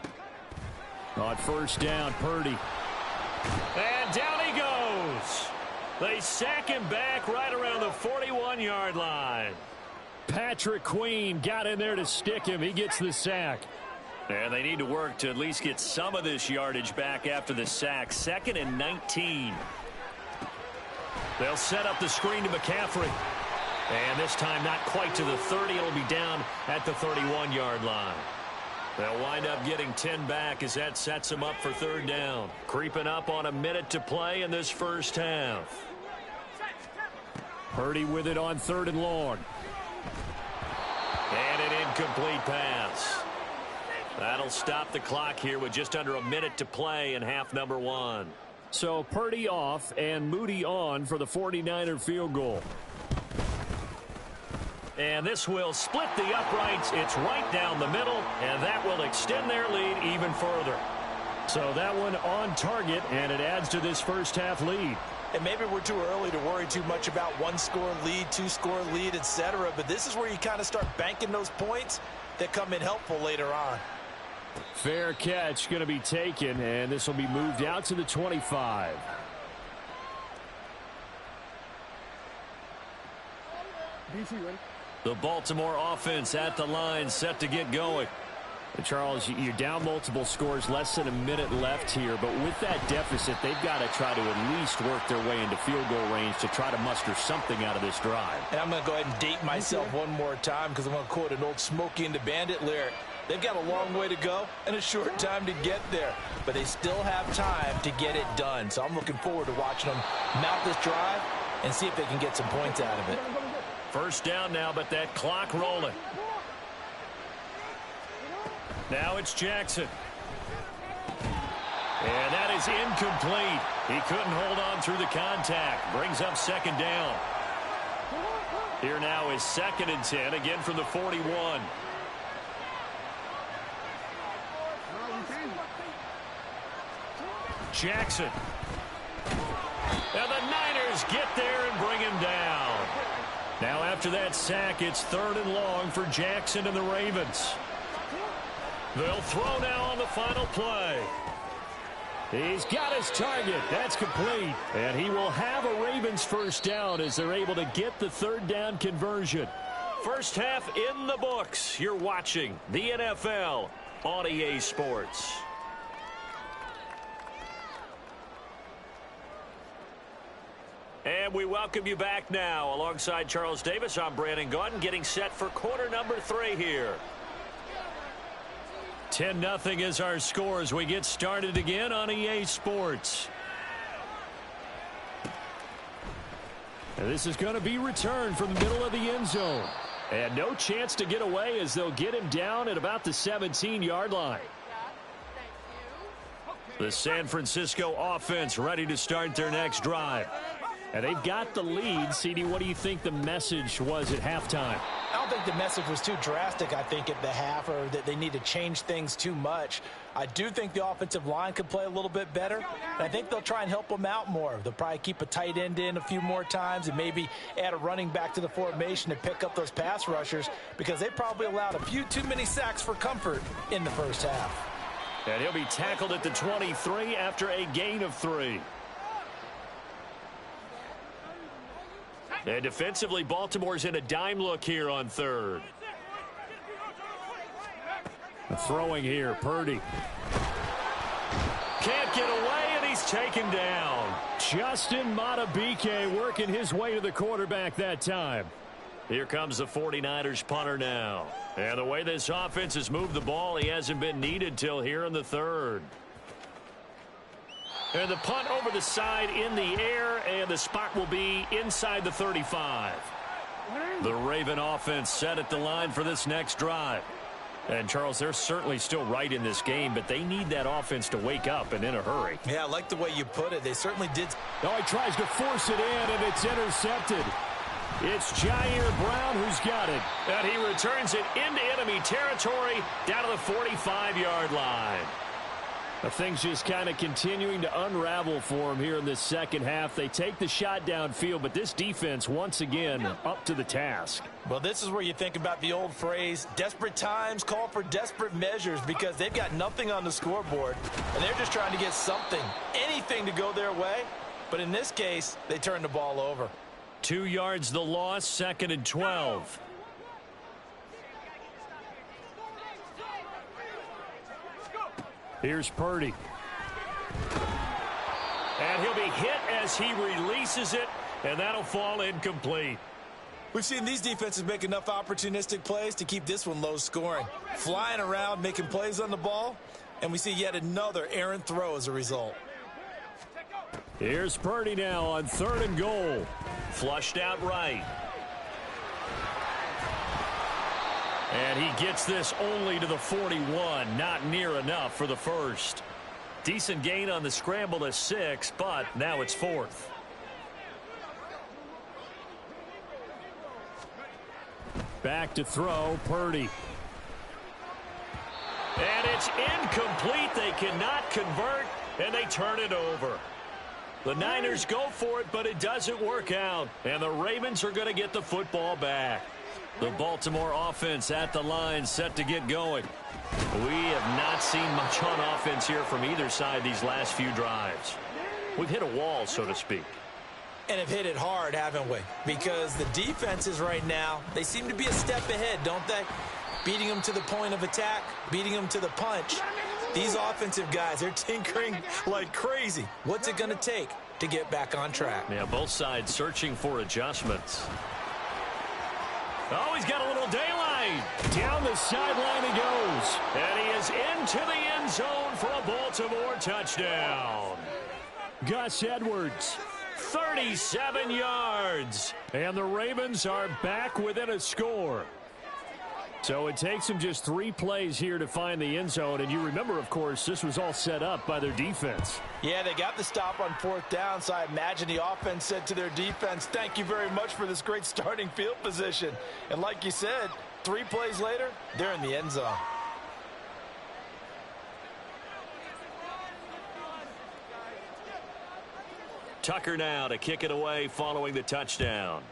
On 1st down, Purdy. And down he goes. They sack him back right around the 41-yard line. Patrick Queen got in there to stick him. He gets the sack. And they need to work to at least get some of this yardage back after the sack. 2nd and 19. They'll set up the screen to McCaffrey. And this time not quite to the 30. It'll be down at the 31-yard line. They'll wind up getting 10 back as that sets them up for 3rd down. Creeping up on a minute to play in this first half. Purdy with it on 3rd and long. And an incomplete pass. That'll stop the clock here with just under a minute to play in half number 1. So Purdy off and Moody on for the 49er field goal. And this will split the uprights. It's right down the middle, and that will extend their lead even further. So that one on target, and it adds to this first half lead. And maybe we're too early to worry too much about 1-score lead, 2-score lead, etc. But this is where you kind of start banking those points that come in helpful later on. Fair catch going to be taken, and this will be moved out to the 25. The Baltimore offense at the line, set to get going. And Charles, you're down multiple scores, less than a minute left here, but with that deficit, they've got to try to at least work their way into field goal range to try to muster something out of this drive. And I'm going to go ahead and date myself one more time, because I'm going to quote an old Smokey and the Bandit lyric. They've got a long way to go and a short time to get there, but they still have time to get it done. So I'm looking forward to watching them mount this drive and see if they can get some points out of it. First down now, but that clock rolling. Now it's Jackson. And that is incomplete. He couldn't hold on through the contact. Brings up second down. Here now is 2nd and 10, again from the 41. Jackson. And the Niners get there and bring him down. Now after that sack, it's 3rd and long for Jackson and the Ravens. They'll throw now on the final play. He's got his target. That's complete. And he will have a Ravens first down as they're able to get the 3rd down conversion. First half in the books. You're watching the NFL on EA Sports. And we welcome you back now. Alongside Charles Davis, I'm Brandon Gaudin, getting set for quarter number 3 here. 10-0 is our score as we get started again on EA Sports. And this is going to be returned from the middle of the end zone. And no chance to get away as they'll get him down at about the 17-yard line. The San Francisco offense ready to start their next drive. And they've got the lead. CD, what do you think the message was at halftime? I don't think the message was too drastic, I think, at the half, or that they need to change things too much. I do think the offensive line could play a little bit better, and I think they'll try and help them out more. They'll probably keep a tight end in a few more times and maybe add a running back to the formation to pick up those pass rushers, because they probably allowed a few too many sacks for comfort in the first half. And he'll be tackled at the 23 after a gain of 3. And defensively, Baltimore's in a dime look here on 3rd. Throwing here, Purdy. Can't get away, and he's taken down. Justin Madubuike working his way to the quarterback that time. Here comes the 49ers punter now. And the way this offense has moved the ball, he hasn't been needed till here in the 3rd. And the punt over the side in the air, and the spot will be inside the 35. The Raven offense set at the line for this next drive. And, Charles, they're certainly still right in this game, but they need that offense to wake up and in a hurry. Yeah, I like the way you put it. They certainly did. Oh, he tries to force it in, and it's intercepted. It's Jair Brown who's got it. And he returns it into enemy territory down to the 45-yard line. Things just kind of continuing to unravel for him here in this second half. They take the shot downfield, but this defense, once again, up to the task. Well, this is where you think about the old phrase, desperate times call for desperate measures, because they've got nothing on the scoreboard, and they're just trying to get something, anything to go their way. But in this case, they turn the ball over. 2 yards the loss, 2nd and 12. Here's Purdy. And he'll be hit as he releases it, and that'll fall incomplete. We've seen these defenses make enough opportunistic plays to keep this one low scoring. Flying around, making plays on the ball, and we see yet another errant throw as a result. Here's Purdy now on 3rd and goal. Flushed out right. And he gets this only to the 41. Not near enough for the first. Decent gain on the scramble to 6, but now it's 4th. Back to throw, Purdy. And it's incomplete. They cannot convert, and they turn it over. The Niners go for it, but it doesn't work out. And the Ravens are going to get the football back. The Baltimore offense at the line, set to get going. We have not seen much on offense here from either side these last few drives. We've hit a wall, so to speak. And have hit it hard, haven't we? Because the defenses right now, they seem to be a step ahead, don't they? Beating them to the point of attack, beating them to the punch. These offensive guys, they're tinkering like crazy. What's it going to take to get back on track? Yeah, both sides searching for adjustments. Oh, he's got a little daylight. Down the sideline he goes. And he is into the end zone for a Baltimore touchdown. Gus Edwards. 37 yards. And the Ravens are back within a score. So it takes them just 3 plays here to find the end zone. And you remember, of course, this was all set up by their defense. Yeah, they got the stop on 4th down, so I imagine the offense said to their defense, thank you very much for this great starting field position. And like you said, 3 plays later, they're in the end zone. Tucker now to kick it away following the touchdown.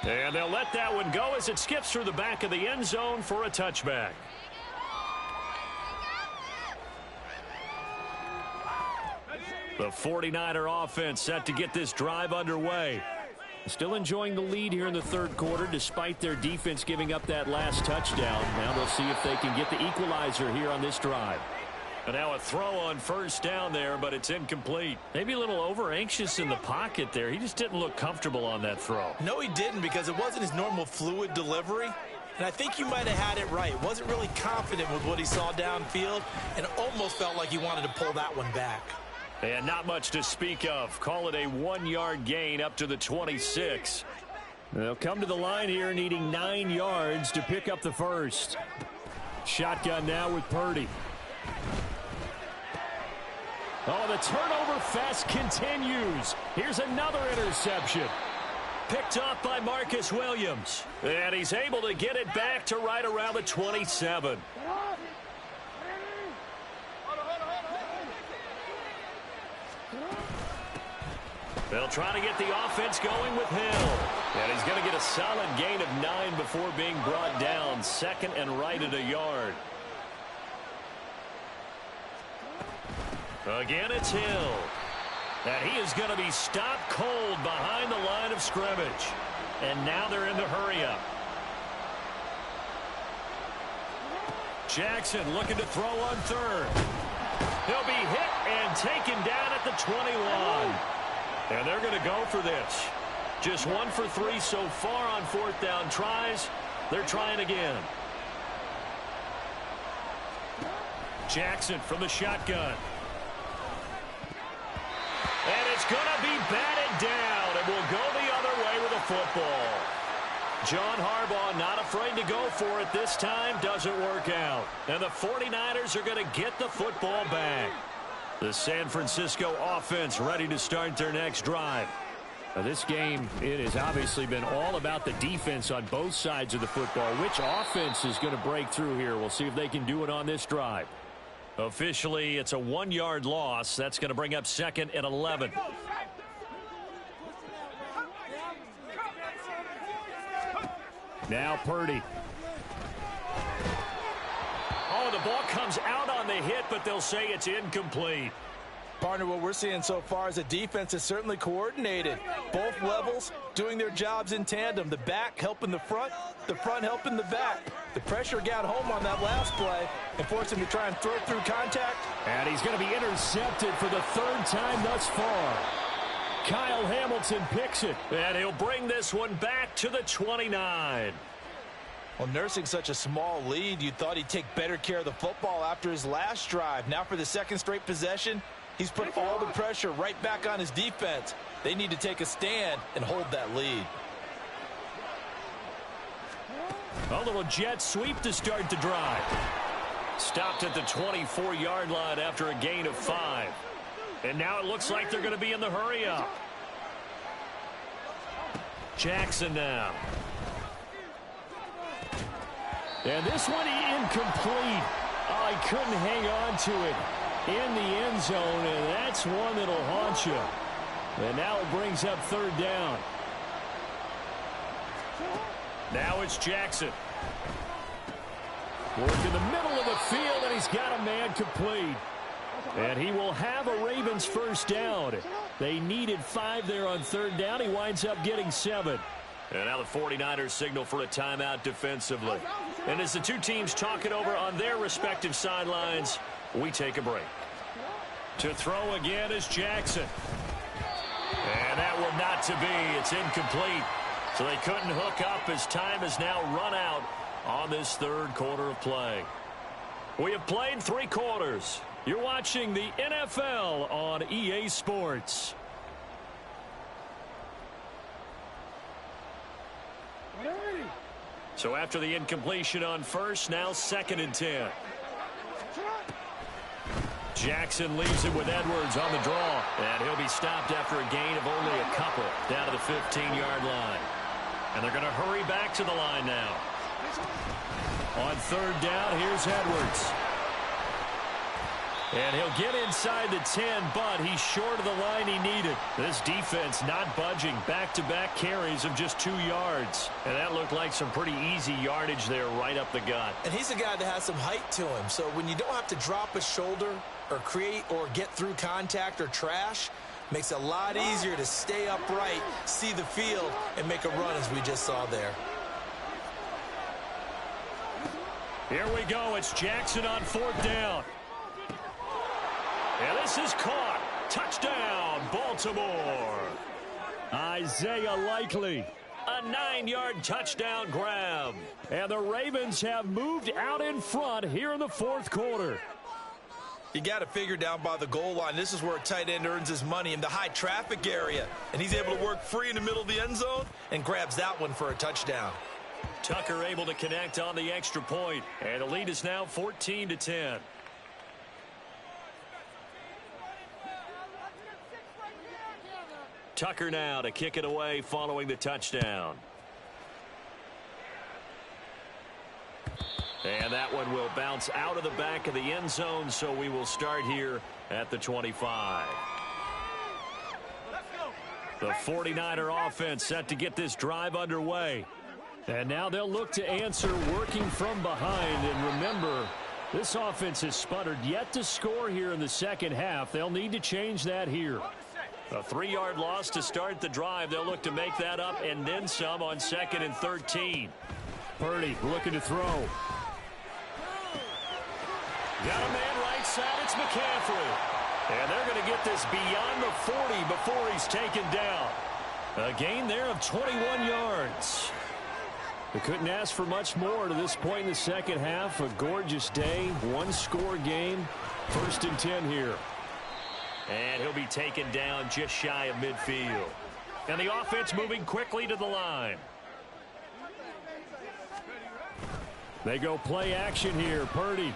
And they'll let that one go as it skips through the back of the end zone for a touchback. The 49er offense set to get this drive underway. Still enjoying the lead here in the 3rd quarter despite their defense giving up that last touchdown. Now they'll see if they can get the equalizer here on this drive. And now a throw on 1st down there, but it's incomplete. Maybe a little over-anxious in the pocket there. He just didn't look comfortable on that throw. No, he didn't, because it wasn't his normal fluid delivery. And I think you might have had it right. Wasn't really confident with what he saw downfield, and almost felt like he wanted to pull that one back. And not much to speak of. Call it a 1-yard gain up to the 26. They'll come to the line here needing 9 yards to pick up the first. Shotgun now with Purdy. Oh, the turnover fest continues. Here's another interception. Picked off by Marcus Williams. And he's able to get it back to right around the 27. They'll try to get the offense going with Hill. And he's going to get a solid gain of 9 before being brought down. 2nd and right at a yard. Again, it's Hill. And he is going to be stopped cold behind the line of scrimmage. And now they're in the hurry-up. Jackson looking to throw on 3rd. He'll be hit and taken down at the 21. And they're going to go for this. Just 1 for 3 so far on 4th down tries. They're trying again. Jackson from the shotgun. And it's going to be batted down, and we'll go the other way with a football. John Harbaugh not afraid to go for it this time. Doesn't work out. And the 49ers are going to get the football back. The San Francisco offense ready to start their next drive. Now this game, it has obviously been all about the defense on both sides of the football. Which offense is going to break through here? We'll see if they can do it on this drive. Officially, it's a 1-yard loss. That's going to bring up 2nd and 11. Now Purdy. Oh, the ball comes out on the hit, but they'll say it's incomplete. Partner, what we're seeing so far is a defense is certainly coordinated. Both levels doing their jobs in tandem. The back helping the front helping the back. The pressure got home on that last play and forced him to try and throw through contact. And he's going to be intercepted for the 3rd time thus far. Kyle Hamilton picks it. And he'll bring this one back to the 29. Well, nursing such a small lead, you thought he'd take better care of the football after his last drive. Now for the 2nd straight possession, he's put all the pressure right back on his defense. They need to take a stand and hold that lead. A little jet sweep to start the drive. Stopped at the 24-yard line after a gain of 5. And now it looks like they're going to be in the hurry-up. Jackson now. And this one incomplete. Oh, he couldn't hang on to it in the end zone, and that's one that'll haunt you. And now it brings up 3rd down. Now it's Jackson. Work in the middle of the field, and he's got a man complete. And he will have a Ravens 1st down. They needed 5 there on 3rd down. He winds up getting 7. And now the 49ers signal for a timeout defensively. And as the two teams talk it over on their respective sidelines, we take a break. To throw again is Jackson. And that well, not to be. It's incomplete. So they couldn't hook up as time has now run out on this third quarter of play. We have played 3 quarters. You're watching the NFL on EA Sports. So after the incompletion on first, now 2nd and 10. Jackson leaves it with Edwards on the draw. And he'll be stopped after a gain of only a couple down to the 15-yard line. And they're going to hurry back to the line now. On 3rd down, here's Edwards. And he'll get inside the 10, but he's short of the line he needed. This defense not budging. Back-to-back carries of just 2 yards. And that looked like some pretty easy yardage there right up the gut. And he's a guy that has some height to him. So when you don't have to drop a shoulder or create or get through contact or trash, makes it a lot easier to stay upright, see the field, and make a run as we just saw there. Here we go. It's Jackson on 4th down. And this is caught. Touchdown, Baltimore. Isaiah Likely. A 9-yard touchdown grab. And the Ravens have moved out in front here in the 4th quarter. You got to figure down by the goal line. This is where a tight end earns his money in the high traffic area. And he's able to work free in the middle of the end zone and grabs that one for a touchdown. Tucker able to connect on the extra point. And the lead is now 14-10. Tucker now to kick it away following the touchdown. And that one will bounce out of the back of the end zone, so we will start here at the 25. The 49er offense set to get this drive underway. And now they'll look to answer working from behind. And remember, this offense has sputtered yet to score here in the second half. They'll need to change that here. A 3-yard loss to start the drive. They'll look to make that up and then some on 2nd and 13. Purdy looking to throw. Got a man right side. It's McCaffrey. And they're going to get this beyond the 40 before he's taken down. A gain there of 21 yards. They couldn't ask for much more to this point in the second half. A gorgeous day, 1-score game. 1st and 10 here. And he'll be taken down just shy of midfield. And the offense moving quickly to the line. They go play action here. Purdy.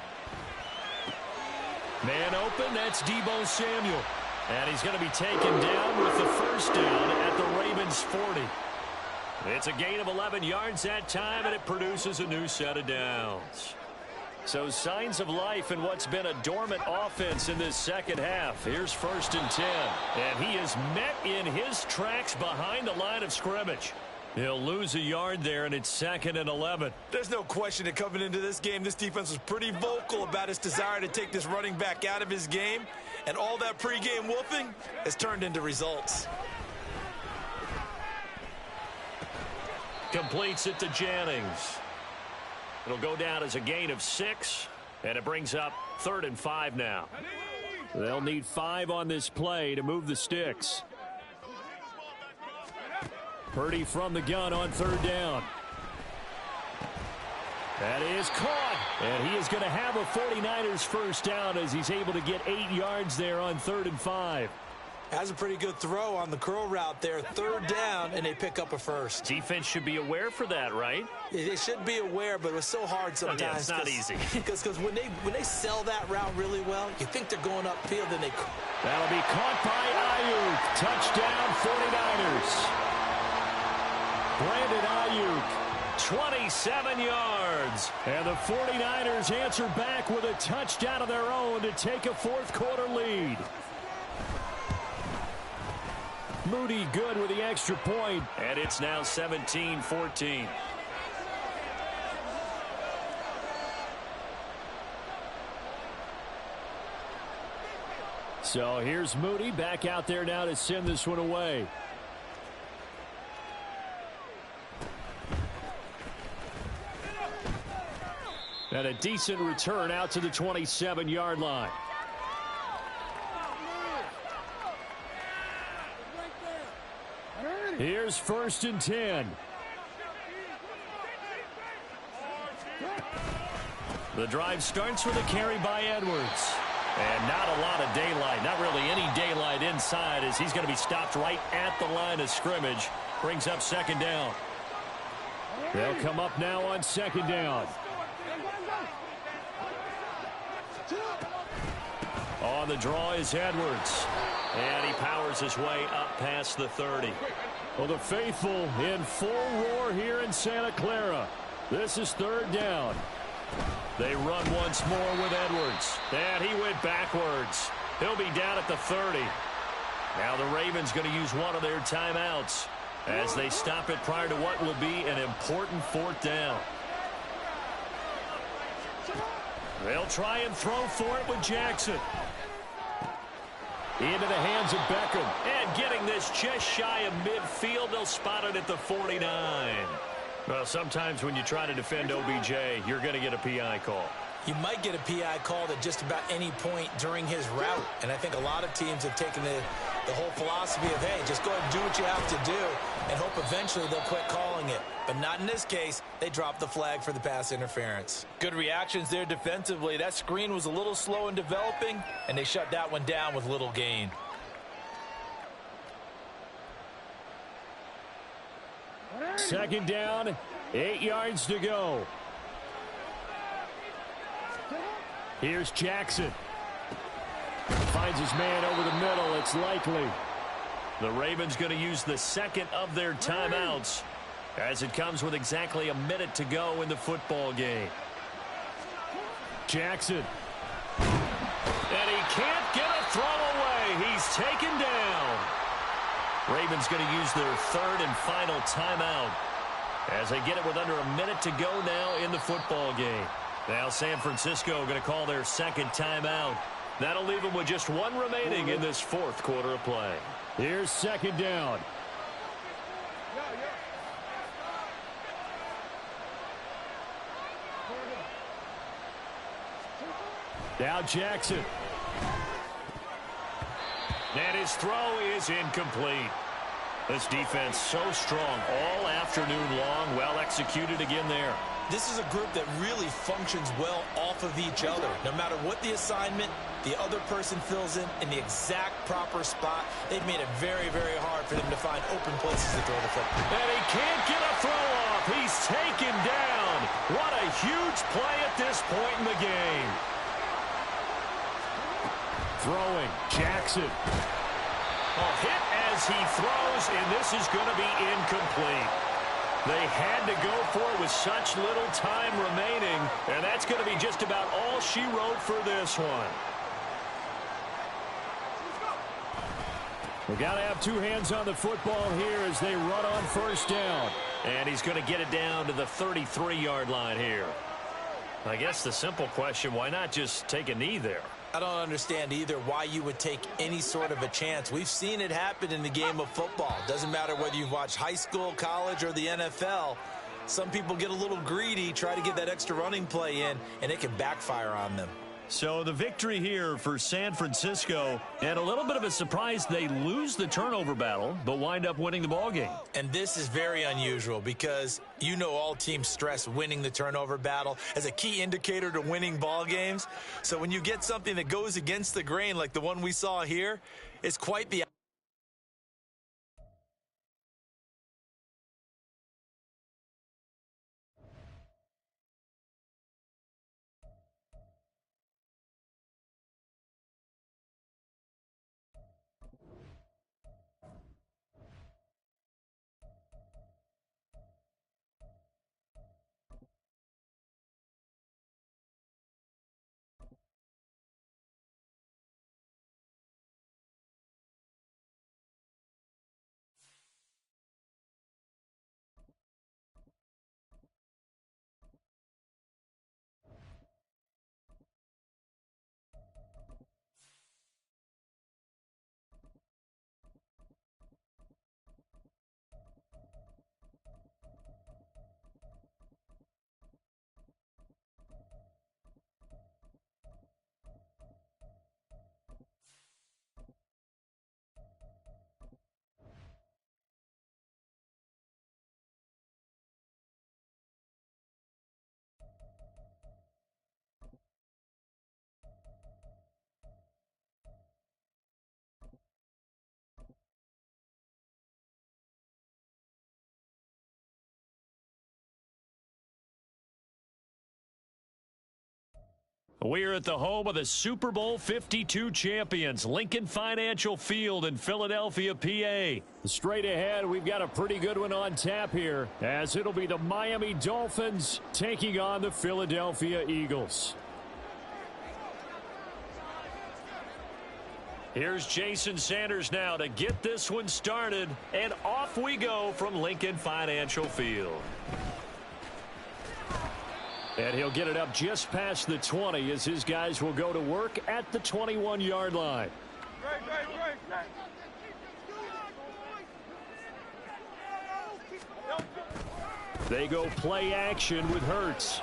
Man open, that's Deebo Samuel. And he's going to be taken down with the 1st down at the Ravens 40. It's a gain of 11 yards that time, and it produces a new set of downs. So signs of life in what's been a dormant offense in this second half. Here's 1st and 10. And he is met in his tracks behind the line of scrimmage. He'll lose a yard there, and it's 2nd and 11. There's no question that coming into this game, this defense was pretty vocal about its desire to take this running back out of his game. And all that pregame wolfing has turned into results. Completes it to Jennings. It'll go down as a gain of 6, and it brings up 3rd and 5 now. They'll need 5 on this play to move the sticks. Purdy from the gun on 3rd down. That is caught. And he is going to have a 49ers 1st down as he's able to get 8 yards there on 3rd and 5. Has a pretty good throw on the curl route there. 3rd down, and they pick up a 1st. Defense should be aware for that, right? They should be aware, but it was so hard sometimes. Yeah, it's not easy. Because when they sell that route really well, you think they're going upfield, and they... That'll be caught by Ayuk. Touchdown, 49ers. Brandon Ayuk, 27 yards. And the 49ers answer back with a touchdown of their own to take a 4th quarter lead. Moody good with the extra point. And it's now 17-14. So here's Moody back out there now to send this one away. And a decent return out to the 27-yard line. Here's 1st and 10. The drive starts with a carry by Edwards. And not a lot of daylight, not really any daylight inside, as he's going to be stopped right at the line of scrimmage. Brings up 2nd down. They'll come up now on 2nd down. On the draw is Edwards. And he powers his way up past the 30. Well, the faithful in full roar here in Santa Clara. This is 3rd down. They run once more with Edwards. And he went backwards. He'll be down at the 30. Now the Ravens going to use one of their timeouts as they stop it prior to what will be an important 4th down. They'll try and throw for it with Jackson. Into the hands of Beckham. And getting this just shy of midfield, they'll spot it at the 49. Well, sometimes when you try to defend OBJ, you're going to get a PI call. You might get a PI called at just about any point during his route. And I think a lot of teams have taken the whole philosophy of, hey, just go ahead and do what you have to do and hope eventually they'll quit calling it. But not in this case. They dropped the flag for the pass interference. Good reactions there defensively. That screen was a little slow in developing, and they shut that one down with little gain. Second down, 8 yards to go. Here's Jackson. Finds his man over the middle. It's likely. The Ravens going to use the 2nd of their timeouts as it comes with exactly a minute to go in the football game. Jackson. And he can't get a throw away. He's taken down. Ravens going to use their 3rd and final timeout as they get it with under a minute to go now in the football game. Now San Francisco going to call their 2nd timeout. That'll leave them with just one remaining in this 4th quarter of play. Here's 2nd down. Now Jackson. And his throw is incomplete. This defense so strong all afternoon long. Well executed again there. This is a group that really functions well off of each other. No matter what the assignment, the other person fills in the exact proper spot. They've made it very, very hard for them to find open places to throw the football. And he can't get a throw off. He's taken down. What a huge play at this point in the game. Throwing, Jackson. Hit as he throws, and this is going to be incomplete. They had to go for it with such little time remaining, and that's going to be just about all she wrote for this one. We got to have two hands on the football here as they run on 1st down. And he's going to get it down to the 33-yard line here. I guess the simple question, why not just take a knee there? I don't understand either why you would take any sort of a chance. We've seen it happen in the game of football. Doesn't matter whether you've watched high school, college, or the NFL. Some people get a little greedy, try to get that extra running play in, and it can backfire on them. So the victory here for San Francisco, and a little bit of a surprise, they lose the turnover battle, but wind up winning the ball game. And this is very unusual because you know all teams stress winning the turnover battle as a key indicator to winning ball games. So when you get something that goes against the grain like the one we saw here, it's quite the We're at the home of the Super Bowl 52 champions, Lincoln Financial Field in Philadelphia, PA. Straight ahead, we've got a pretty good one on tap here, as it'll be the Miami Dolphins taking on the Philadelphia Eagles. Here's Jason Sanders now to get this one started, and off we go from Lincoln Financial Field. And he'll get it up just past the 20 as his guys will go to work at the 21-yard line. They go play action with Hurts.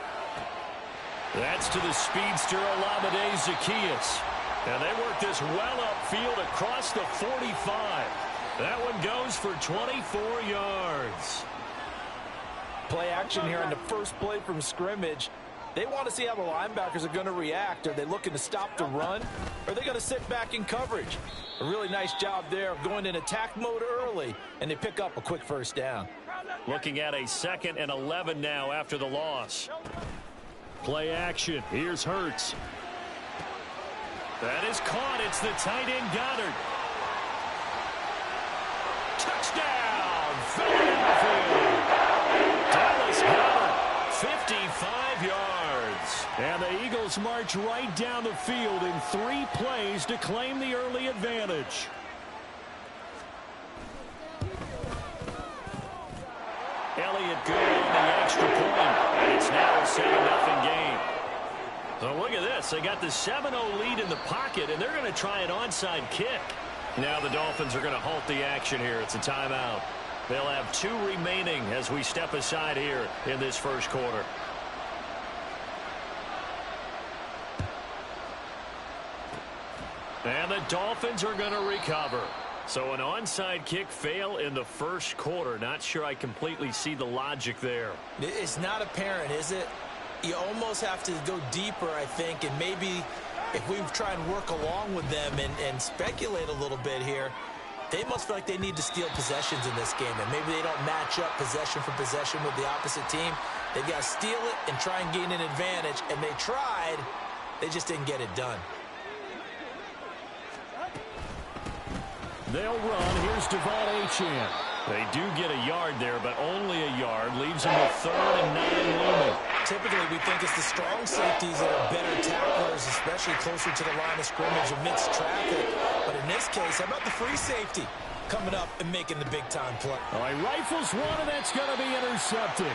That's to the speedster Olamide Zaccheaus. And they work this well upfield across the 45. That one goes for 24 yards. Play action here on the first play from scrimmage. They want to see how the linebackers are going to react. Are they looking to stop the run? Or are they going to sit back in coverage? A really nice job there of going in attack mode early, and they pick up a quick first down. Looking at a 2nd and 11 now after the loss. Play action. Here's Hurts. That is caught. It's the tight end Goddard. Touchdown, Philadelphia. Dallas Goedert, 55 yards. And the Eagles march right down the field in 3 plays to claim the early advantage. Elliott good on the extra point. And it's now a 7-0 game. So look at this. They got the 7-0 lead in the pocket, and they're going to try an onside kick. Now the Dolphins are going to halt the action here. It's a timeout. They'll have 2 remaining as we step aside here in this first quarter. And the Dolphins are going to recover. So an onside kick fail in the first quarter. Not sure I completely see the logic there. It's not apparent, is it? You almost have to go deeper, I think, and maybe if we try and work along with them and speculate a little bit here, they must feel like they need to steal possessions in this game, and maybe they don't match up possession for possession with the opposite team. They've got to steal it and try and gain an advantage, and they tried. They just didn't get it done. They'll run. Here's Devon Achane. They do get a yard there, but only a yard. Leaves them with 3rd and 9 looming. Typically, we think it's the strong safeties that are better tacklers, especially closer to the line of scrimmage amidst traffic. But in this case, how about the free safety coming up and making the big-time play? All right, rifles one, and that's going to be intercepted.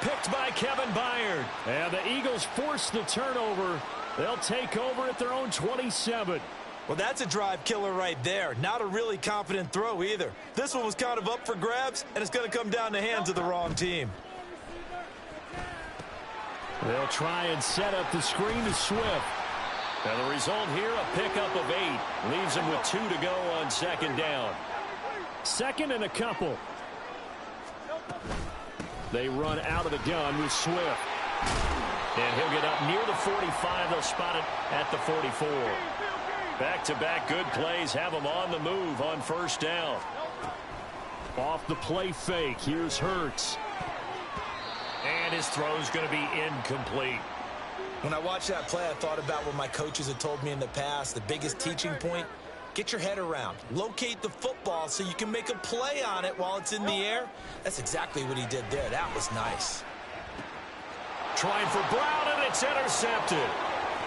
Picked by Kevin Byard. And the Eagles force the turnover. They'll take over at their own 27. Well, that's a drive killer right there. Not a really confident throw either. This one was kind of up for grabs, and it's going to come down the hands of the wrong team. They'll try and set up the screen to Swift. And the result here, a pickup of 8. Leaves them with 2 to go on 2nd down. 2nd and a couple. They run out of the gun with Swift. And he'll get up near the 45. They'll spot it at the 44. Back-to-back good plays have them on the move on 1st down. Off the play fake, here's Hurts. And his throw's going to be incomplete. When I watched that play, I thought about what my coaches had told me in the past. The biggest teaching point, get your head around. Locate the football so you can make a play on it while it's in the air. That's exactly what he did there. That was nice. Trying for Brown, and it's intercepted.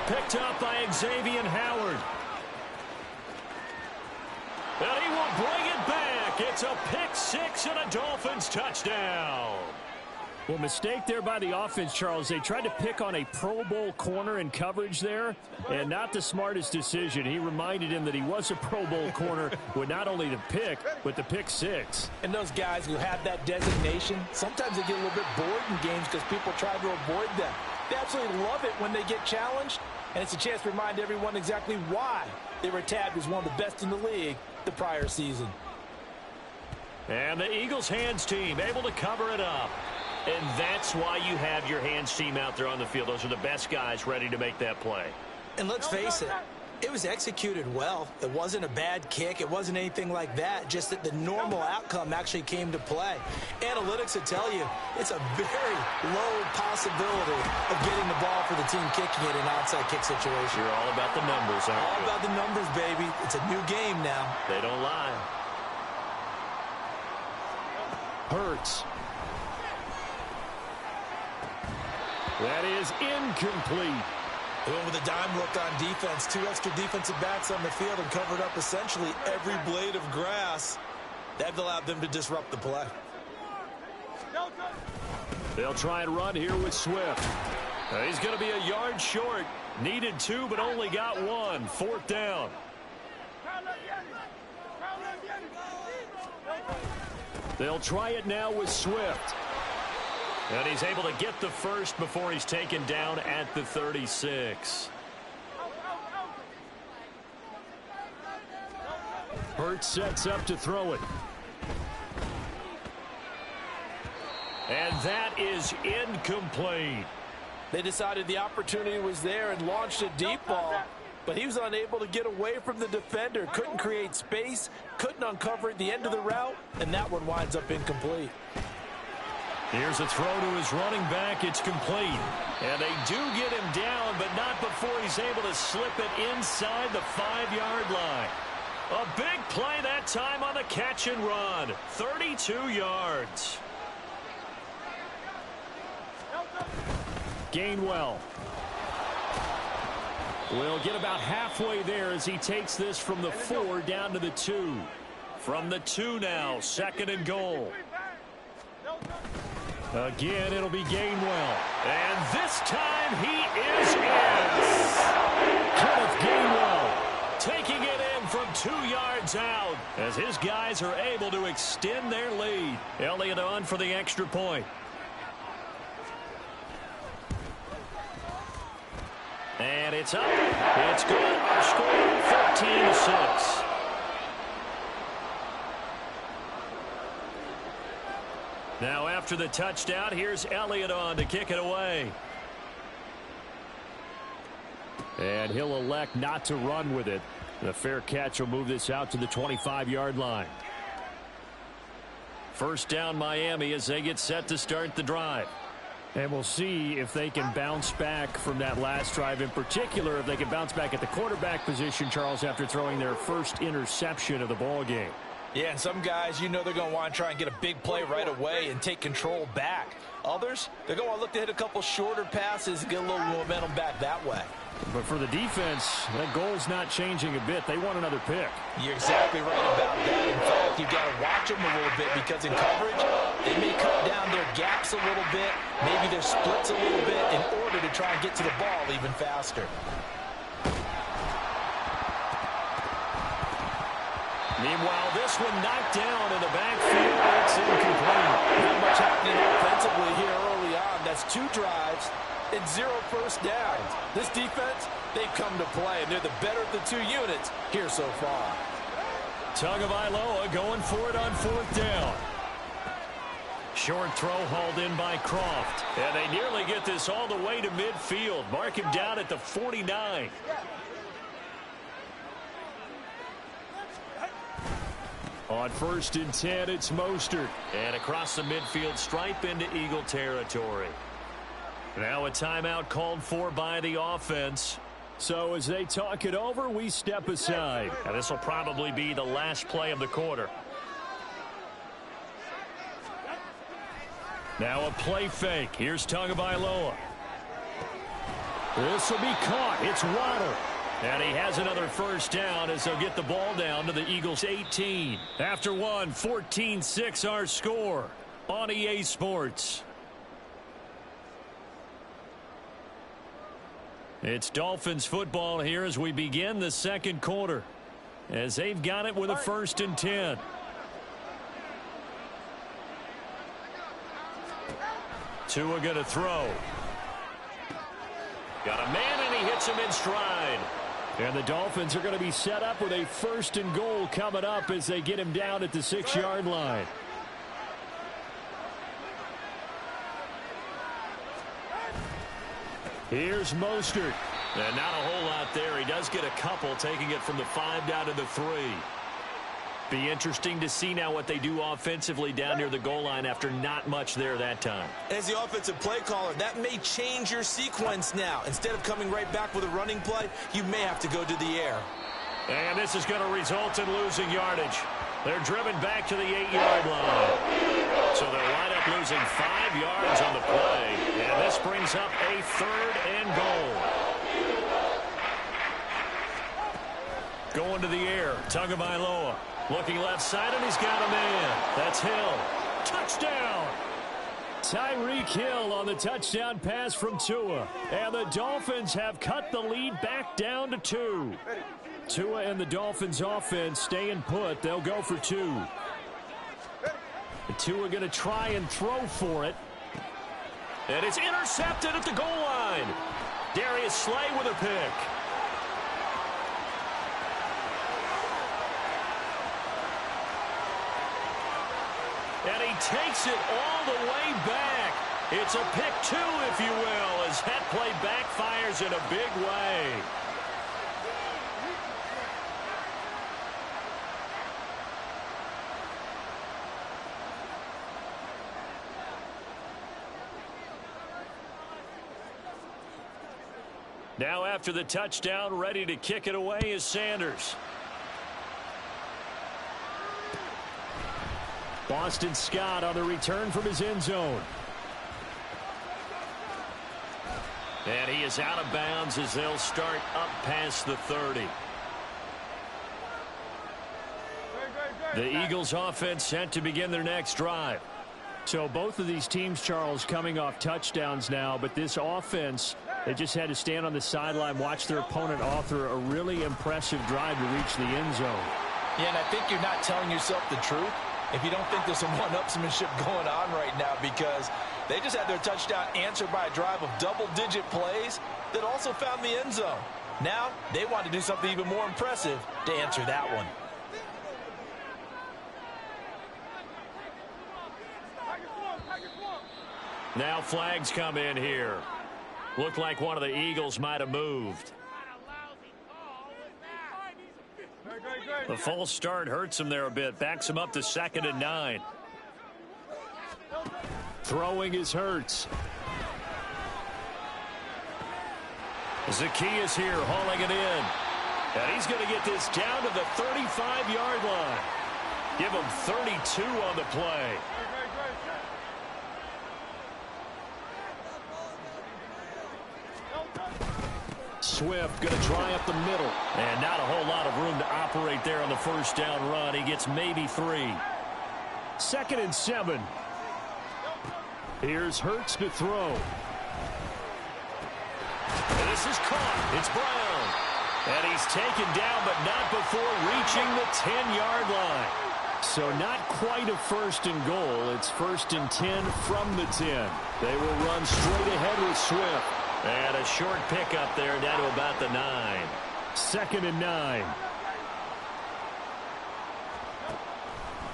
Picked up by Xavier Howard. And he will bring it back. It's a pick 6 and a Dolphins touchdown. Well, mistake there by the offense, Charles. They tried to pick on a Pro Bowl corner in coverage there, and not the smartest decision. He reminded him that he was a Pro Bowl corner with not only the pick, but the pick 6. And those guys who have that designation, sometimes they get a little bit bored in games because people try to avoid them. They absolutely love it when they get challenged, and it's a chance to remind everyone exactly why they were tabbed as one of the best in the league the prior season. And the Eagles hands team able to cover it up. And that's why you have your hands team out there on the field. Those are the best guys ready to make that play. And let's face it, It was executed well. It wasn't a bad kick. It wasn't anything like that. Just that the normal outcome actually came to play. Analytics will tell you it's a very low possibility of getting the ball for the team kicking it in an onside kick situation. You're all about the numbers, aren't you? All about the numbers, baby. It's a new game now. They don't lie. Hurts. That is incomplete. They went with a dime look on defense. 2 extra defensive backs on the field and covered up essentially every blade of grass. That allowed them to disrupt the play. They'll try and run here with Swift. He's going to be a yard short. Needed 2, but only got 1. 4th down. They'll try it now with Swift. And he's able to get the first before he's taken down at the 36. Hurts sets up to throw it. And that is incomplete. They decided the opportunity was there and launched a deep ball, but he was unable to get away from the defender, couldn't create space, couldn't uncover at the end of the route, and that one winds up incomplete. Here's a throw to his running back. It's complete. And they do get him down, but not before he's able to slip it inside the 5-yard line. A big play that time on the catch and run. 32 yards. Gainwell will get about halfway there as he takes this from the 4 down to the 2. From the 2 now, 2nd and goal. Again, it'll be Gainwell. And this time he is in. Kenneth Gainwell Taking it in from 2 yards out as his guys are able to extend their lead. Elliott on for the extra point. And it's up. It's good. Our score 14-6. Now after the touchdown, here's Elliott on to kick it away. And he'll elect not to run with it. The fair catch will move this out to the 25-yard line. First down Miami as they get set to start the drive. And we'll see if they can bounce back from that last drive. In particular, if they can bounce back at the quarterback position, Charles, after throwing their first interception of the ball game. Yeah, and some guys, you know they're going to want to try and get a big play right away and take control back. Others, they're going to look to hit a couple shorter passes and get a little momentum back that way. But for the defense, that goal's not changing a bit. They want another pick. You're exactly right about that. In fact, you've got to watch them a little bit because in coverage, they may cut down their gaps a little bit, maybe their splits a little bit in order to try and get to the ball even faster. Meanwhile, this one knocked down in the backfield. It's incomplete. Not much happening offensively here early on. That's 2 drives and 0 first downs. This defense, they've come to play, and they're the better of the 2 units here so far. Tagovailoa going for it on 4th down. Short throw hauled in by Croft. And they nearly get this all the way to midfield. Mark him down at the 49. On 1st and 10, it's Mostert. And across the midfield stripe into Eagle territory. Now a timeout called for by the offense. So as they talk it over, we step aside. And this will probably be the last play of the quarter. Now a play fake. Here's Tagovailoa. This will be caught. It's Waddle. And he has another first down as they'll get the ball down to the Eagles' 18. After one, 14-6 our score on EA Sports. It's Dolphins football here as we begin the 2nd quarter. As they've got it with a 1st and 10. Tua going to throw. Got a man and he hits him in stride. And the Dolphins are going to be set up with a 1st and goal coming up as they get him down at the 6-yard line. Here's Mostert. And not a whole lot there. He does get a couple, taking it from the 5 down to the 3. Be interesting to see now what they do offensively down near the goal line after not much there that time. As the offensive play caller, that may change your sequence now. Instead of coming right back with a running play, you may have to go to the air. And this is going to result in losing yardage. They're driven back to the 8-yard line. So they'll wind up losing 5 yards on the play. And this brings up a 3rd and goal. Going to the air, Tagovailoa. Looking left side, and he's got a man. That's Hill. Touchdown! Tyreek Hill on the touchdown pass from Tua. And the Dolphins have cut the lead back down to 2. Tua and the Dolphins offense staying put. They'll go for 2. Tua going to try and throw for it. And it's intercepted at the goal line. Darius Slay with a pick. And he takes it all the way back. It's a pick 2, if you will, as that play backfires in a big way. Now after the touchdown, ready to kick it away is Sanders. Boston Scott on the return from his end zone. And he is out of bounds as they'll start up past the 30. The Eagles offense set to begin their next drive. So both of these teams, Charles, coming off touchdowns now, but this offense, they just had to stand on the sideline, watch their opponent author a really impressive drive to reach the end zone. Yeah, and I think you're not telling yourself the truth if you don't think there's some one-upsmanship going on right now, because they just had their touchdown answered by a drive of double-digit plays that also found the end zone. Now they want to do something even more impressive to answer that one. Now flags come in here. Looked like one of the Eagles might have moved. The false start hurts him there a bit. Backs him up to 2nd and 9. Throwing is Hurts. Zacchaeus here hauling it in. And he's going to get this down to the 35-yard line. Give him 32 on the play. Swift going to try up the middle. And not a whole lot of room to operate there on the first down run. He gets maybe 3. 2nd and 7. Here's Hurts to throw. And this is caught. It's Brown. And he's taken down, but not before reaching the 10-yard line. So not quite a 1st and goal. It's 1st and 10 from the 10. They will run straight ahead with Swift. And a short pickup there down to about the 9. 2nd and 9.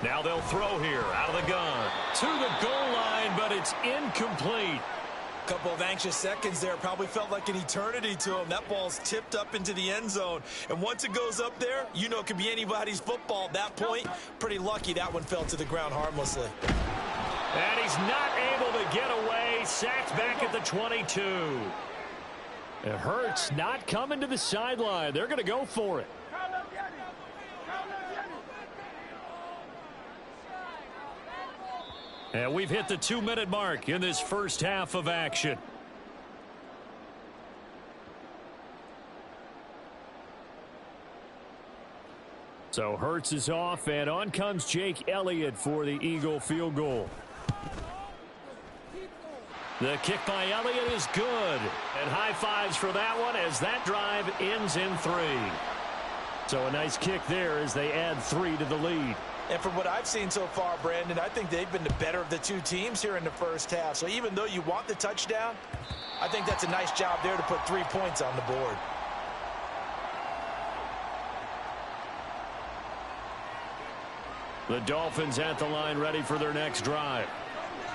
Now they'll throw here out of the gun. To the goal line, but it's incomplete. Couple of anxious seconds there. Probably felt like an eternity to him. That ball's tipped up into the end zone. And once it goes up there, you know it could be anybody's football at that point. Pretty lucky that one fell to the ground harmlessly. And he's not able to get away. Sacked back at the 22. It hurts not coming to the sideline. They're going to go for it. And we've hit the 2-minute mark in this first half of action. So Hurts is off, and on comes Jake Elliott for the Eagle field goal. The kick by Elliott is good. And high fives for that one as that drive ends in 3. So a nice kick there as they add 3 to the lead. And from what I've seen so far, Brandon, I think they've been the better of the two teams here in the first half. So even though you want the touchdown, I think that's a nice job there to put 3 points on the board. The Dolphins at the line ready for their next drive.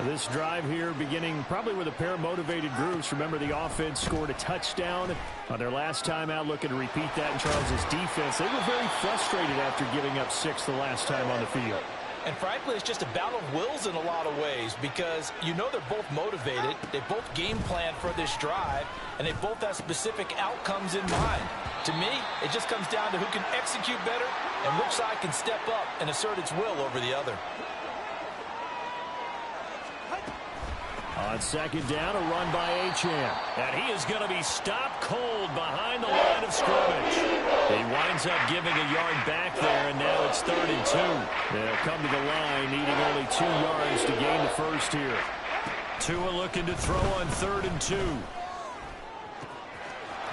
This drive here beginning probably with a pair of motivated groups. Remember, the offense scored a touchdown on their last time out, looking to repeat that in Charles's defense. They were very frustrated after giving up 6 the last time on the field. And frankly, it's just a battle of wills in a lot of ways because you know they're both motivated. They both game plan for this drive, and they both have specific outcomes in mind. To me, it just comes down to who can execute better and which side can step up and assert its will over the other. On second down, a run by Achane. And he is going to be stopped cold behind the line of scrimmage. He winds up giving a yard back there, and now it's 3rd and 2. They'll come to the line, needing only 2 yards to gain the first here. Tua looking to throw on 3rd and 2.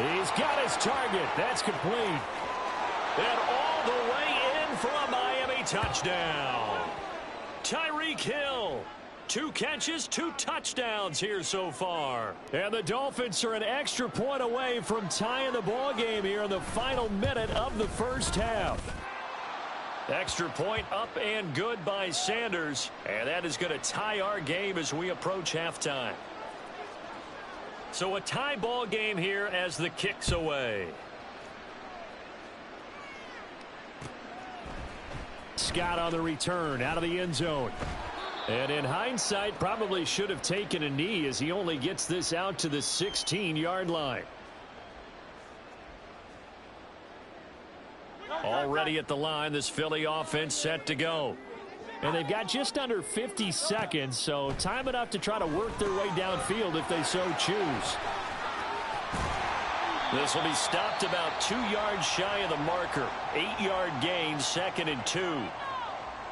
He's got his target. That's complete. And all the way in for a Miami touchdown. Tyreek Hill. 2 catches, 2 touchdowns here so far. And the Dolphins are an extra point away from tying the ball game here in the final minute of the first half. Extra point up and good by Sanders. And that is going to tie our game as we approach halftime. So a tie ball game here as the kick's away. Scott on the return out of the end zone. And in hindsight, probably should have taken a knee as he only gets this out to the 16-yard line. Already at the line, this Philly offense set to go. And they've got just under 50 seconds, so time enough to try to work their way downfield if they so choose. This will be stopped about 2 yards shy of the marker. 8-yard gain, 2nd and 2.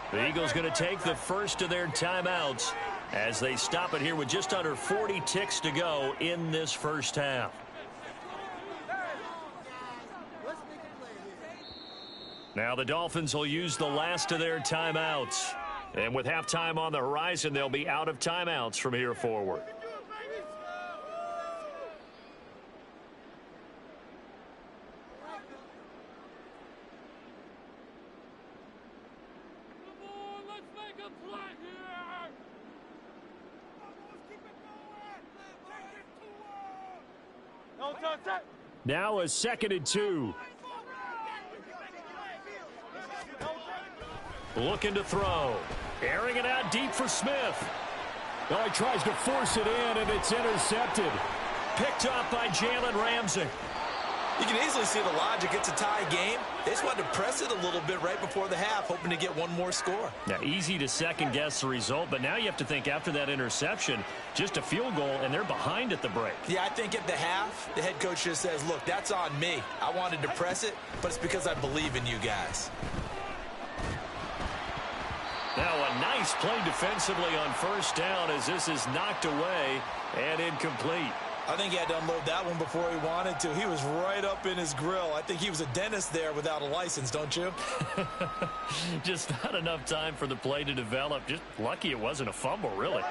The Eagles going to take the first of their timeouts as they stop it here with just under 40 ticks to go in this first half. Now the Dolphins will use the last of their timeouts. And with halftime on the horizon, they'll be out of timeouts from here forward. Now a 2nd and 2. Looking to throw. Airing it out deep for Smith. Oh, he tries to force it in, and it's intercepted. Picked up by Jalen Ramsey. You can easily see the logic. It's a tie game. They just wanted to press it a little bit right before the half, hoping to get one more score. Now, easy to second-guess the result, but now you have to think after that interception, just a field goal, and they're behind at the break. Yeah, I think at the half, the head coach just says, look, that's on me. I wanted to press it, but it's because I believe in you guys. Now a nice play defensively on first down as this is knocked away and incomplete. I think he had to unload that one before he wanted to. He was right up in his grill. I think he was a dentist there without a license, don't you? Just not enough time for the play to develop. Just lucky it wasn't a fumble, really.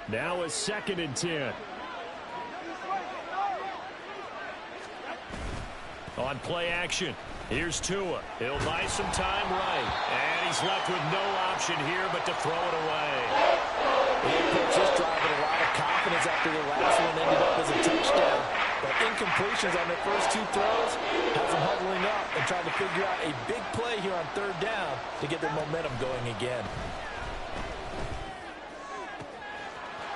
Now a 2nd and 10. On play action, here's Tua. He'll buy some time right. And he's left with no option here but to throw it away. He approached this drive with a lot of confidence after the last one ended up as a touchdown. But incompletions on their first 2 throws has them huddling up and trying to figure out a big play here on 3rd down to get their momentum going again.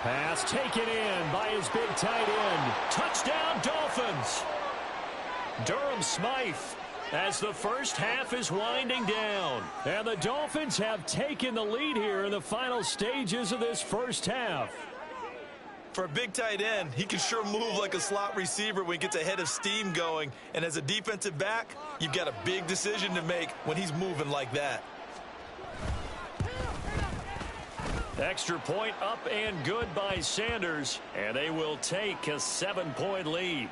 Pass taken in by his big tight end. Touchdown, Dolphins. Durham Smythe as the first half is winding down. And the Dolphins have taken the lead here in the final stages of this first half. For a big tight end, he can sure move like a slot receiver when he gets a head of steam going. And as a defensive back, you've got a big decision to make when he's moving like that. Extra point up and good by Sanders. And they will take a 7-point lead.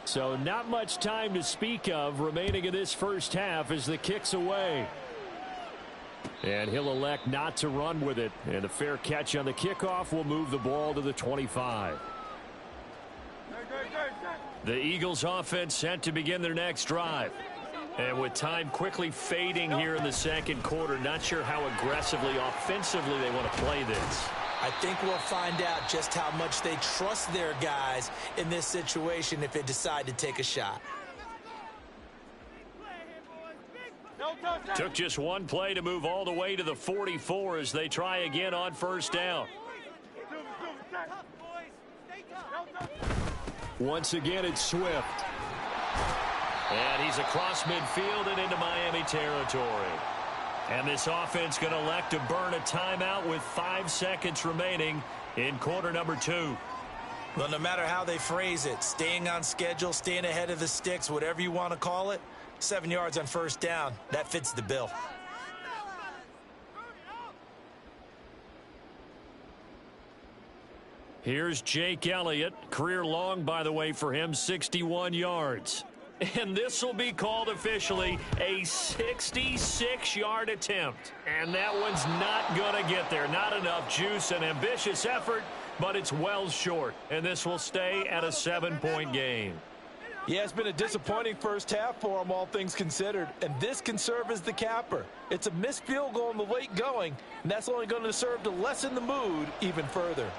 So not much time to speak of remaining in this first half as the kick's away. And he'll elect not to run with it. And the fair catch on the kickoff will move the ball to the 25. The Eagles offense set to begin their next drive. And with time quickly fading here in the second quarter, not sure how aggressively, offensively they want to play this. I think we'll find out just how much they trust their guys in this situation if they decide to take a shot. Took just one play to move all the way to the 44 as they try again on first down. Once again, it's Swift. And he's across midfield and into Miami territory. And this offense going to elect to burn a timeout with 5 seconds remaining in quarter number 2. Well, no matter how they phrase it, staying on schedule, staying ahead of the sticks, whatever you want to call it, 7 yards on first down, that fits the bill. Here's Jake Elliott. Career long, by the way, for him, 61 yards. And this will be called officially a 66-yard attempt. And that one's not going to get there. Not enough juice, an ambitious effort, but it's well short. And this will stay at a 7-point game. Yeah, it's been a disappointing first half for them, all things considered. And this can serve as the capper. It's a missed field goal in the late going, and that's only going to serve to lessen the mood even further.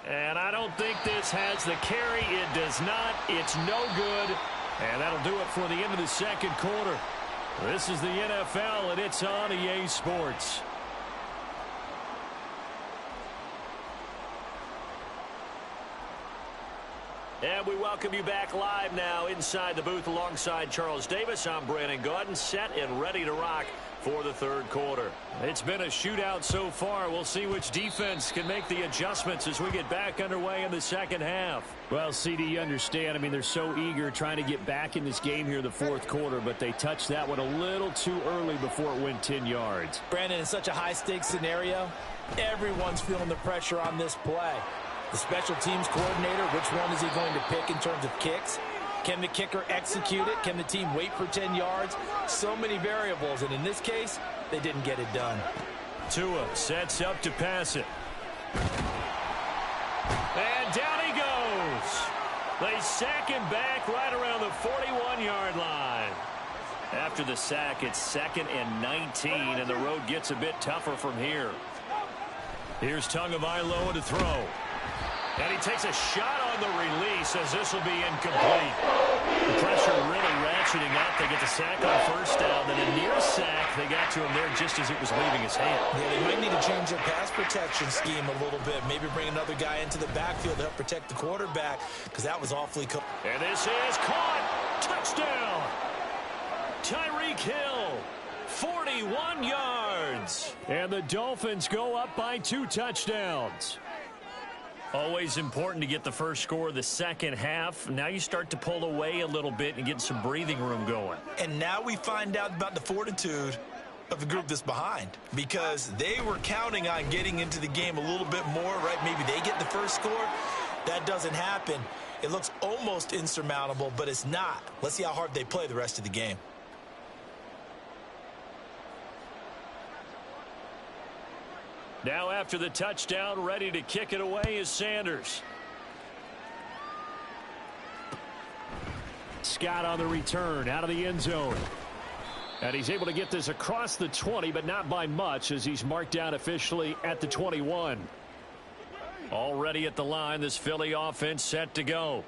And I don't think this has the carry. It does not. It's no good. And that'll do it for the end of the second quarter. This is the NFL, and it's on EA Sports. And we welcome you back live now inside the booth alongside Charles Davis. I'm Brandon Gaudin, set and ready to rock for the third quarter. It's been a shootout so far. We'll see which defense can make the adjustments as we get back underway in the second half. Well, CD, you understand. I mean, they're so eager trying to get back in this game here in the fourth quarter, but they touched that one a little too early before it went 10 yards. Brandon, in such a high-stakes scenario, everyone's feeling the pressure on this play. The special teams coordinator, which one is he going to pick in terms of kicks? Can the kicker execute it? Can the team wait for 10 yards? So many variables, and in this case, they didn't get it done. Tua sets up to pass it. And down he goes. They sack him back right around the 41-yard line. After the sack, it's 2nd and 19, and the road gets a bit tougher from here. Here's Tagovailoa to throw. And he takes a shot on the release as this will be incomplete. The pressure really ratcheting up. They get the sack on first down. Then a near sack. They got to him there just as it was leaving his hand. Yeah, they might need to change their pass protection scheme a little bit. Maybe bring another guy into the backfield to help protect the quarterback, because that was awfully cool. And this is caught. Touchdown. Tyreek Hill. 41 yards. And the Dolphins go up by 2 touchdowns. Always important to get the first score of the second half. Now you start to pull away a little bit and get some breathing room going. And now we find out about the fortitude of the group that's behind, because they were counting on getting into the game a little bit more, right? Maybe they get the first score. That doesn't happen. It looks almost insurmountable, but it's not. Let's see how hard they play the rest of the game. Now after the touchdown, ready to kick it away is Sanders. Scott on the return out of the end zone. And he's able to get this across the 20, but not by much, as he's marked down officially at the 21. Already at the line, this Philly offense set to go.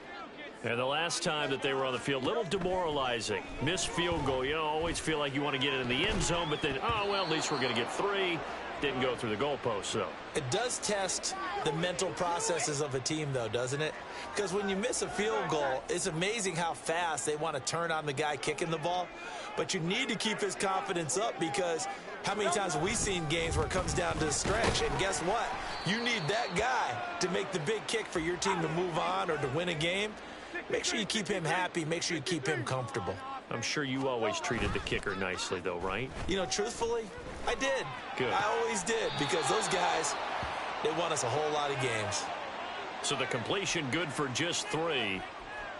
And the last time that they were on the field, a little demoralizing. Missed field goal. You know, always feel like you want to get it in the end zone, but then, oh, well, at least we're going to get 3. Didn't go through the goalpost, though. It does test the mental processes of a team, though, doesn't it? Because when you miss a field goal, it's amazing how fast they want to turn on the guy kicking the ball. But you need to keep his confidence up, because how many times have we seen games where it comes down to the stretch? And guess what? You need that guy to make the big kick for your team to move on or to win a game. Make sure you keep him happy. Make sure you keep him comfortable. I'm sure you always treated the kicker nicely, though, right? You know, truthfully, I did. Good. I always did, because those guys, they won us a whole lot of games. So the completion good for just 3.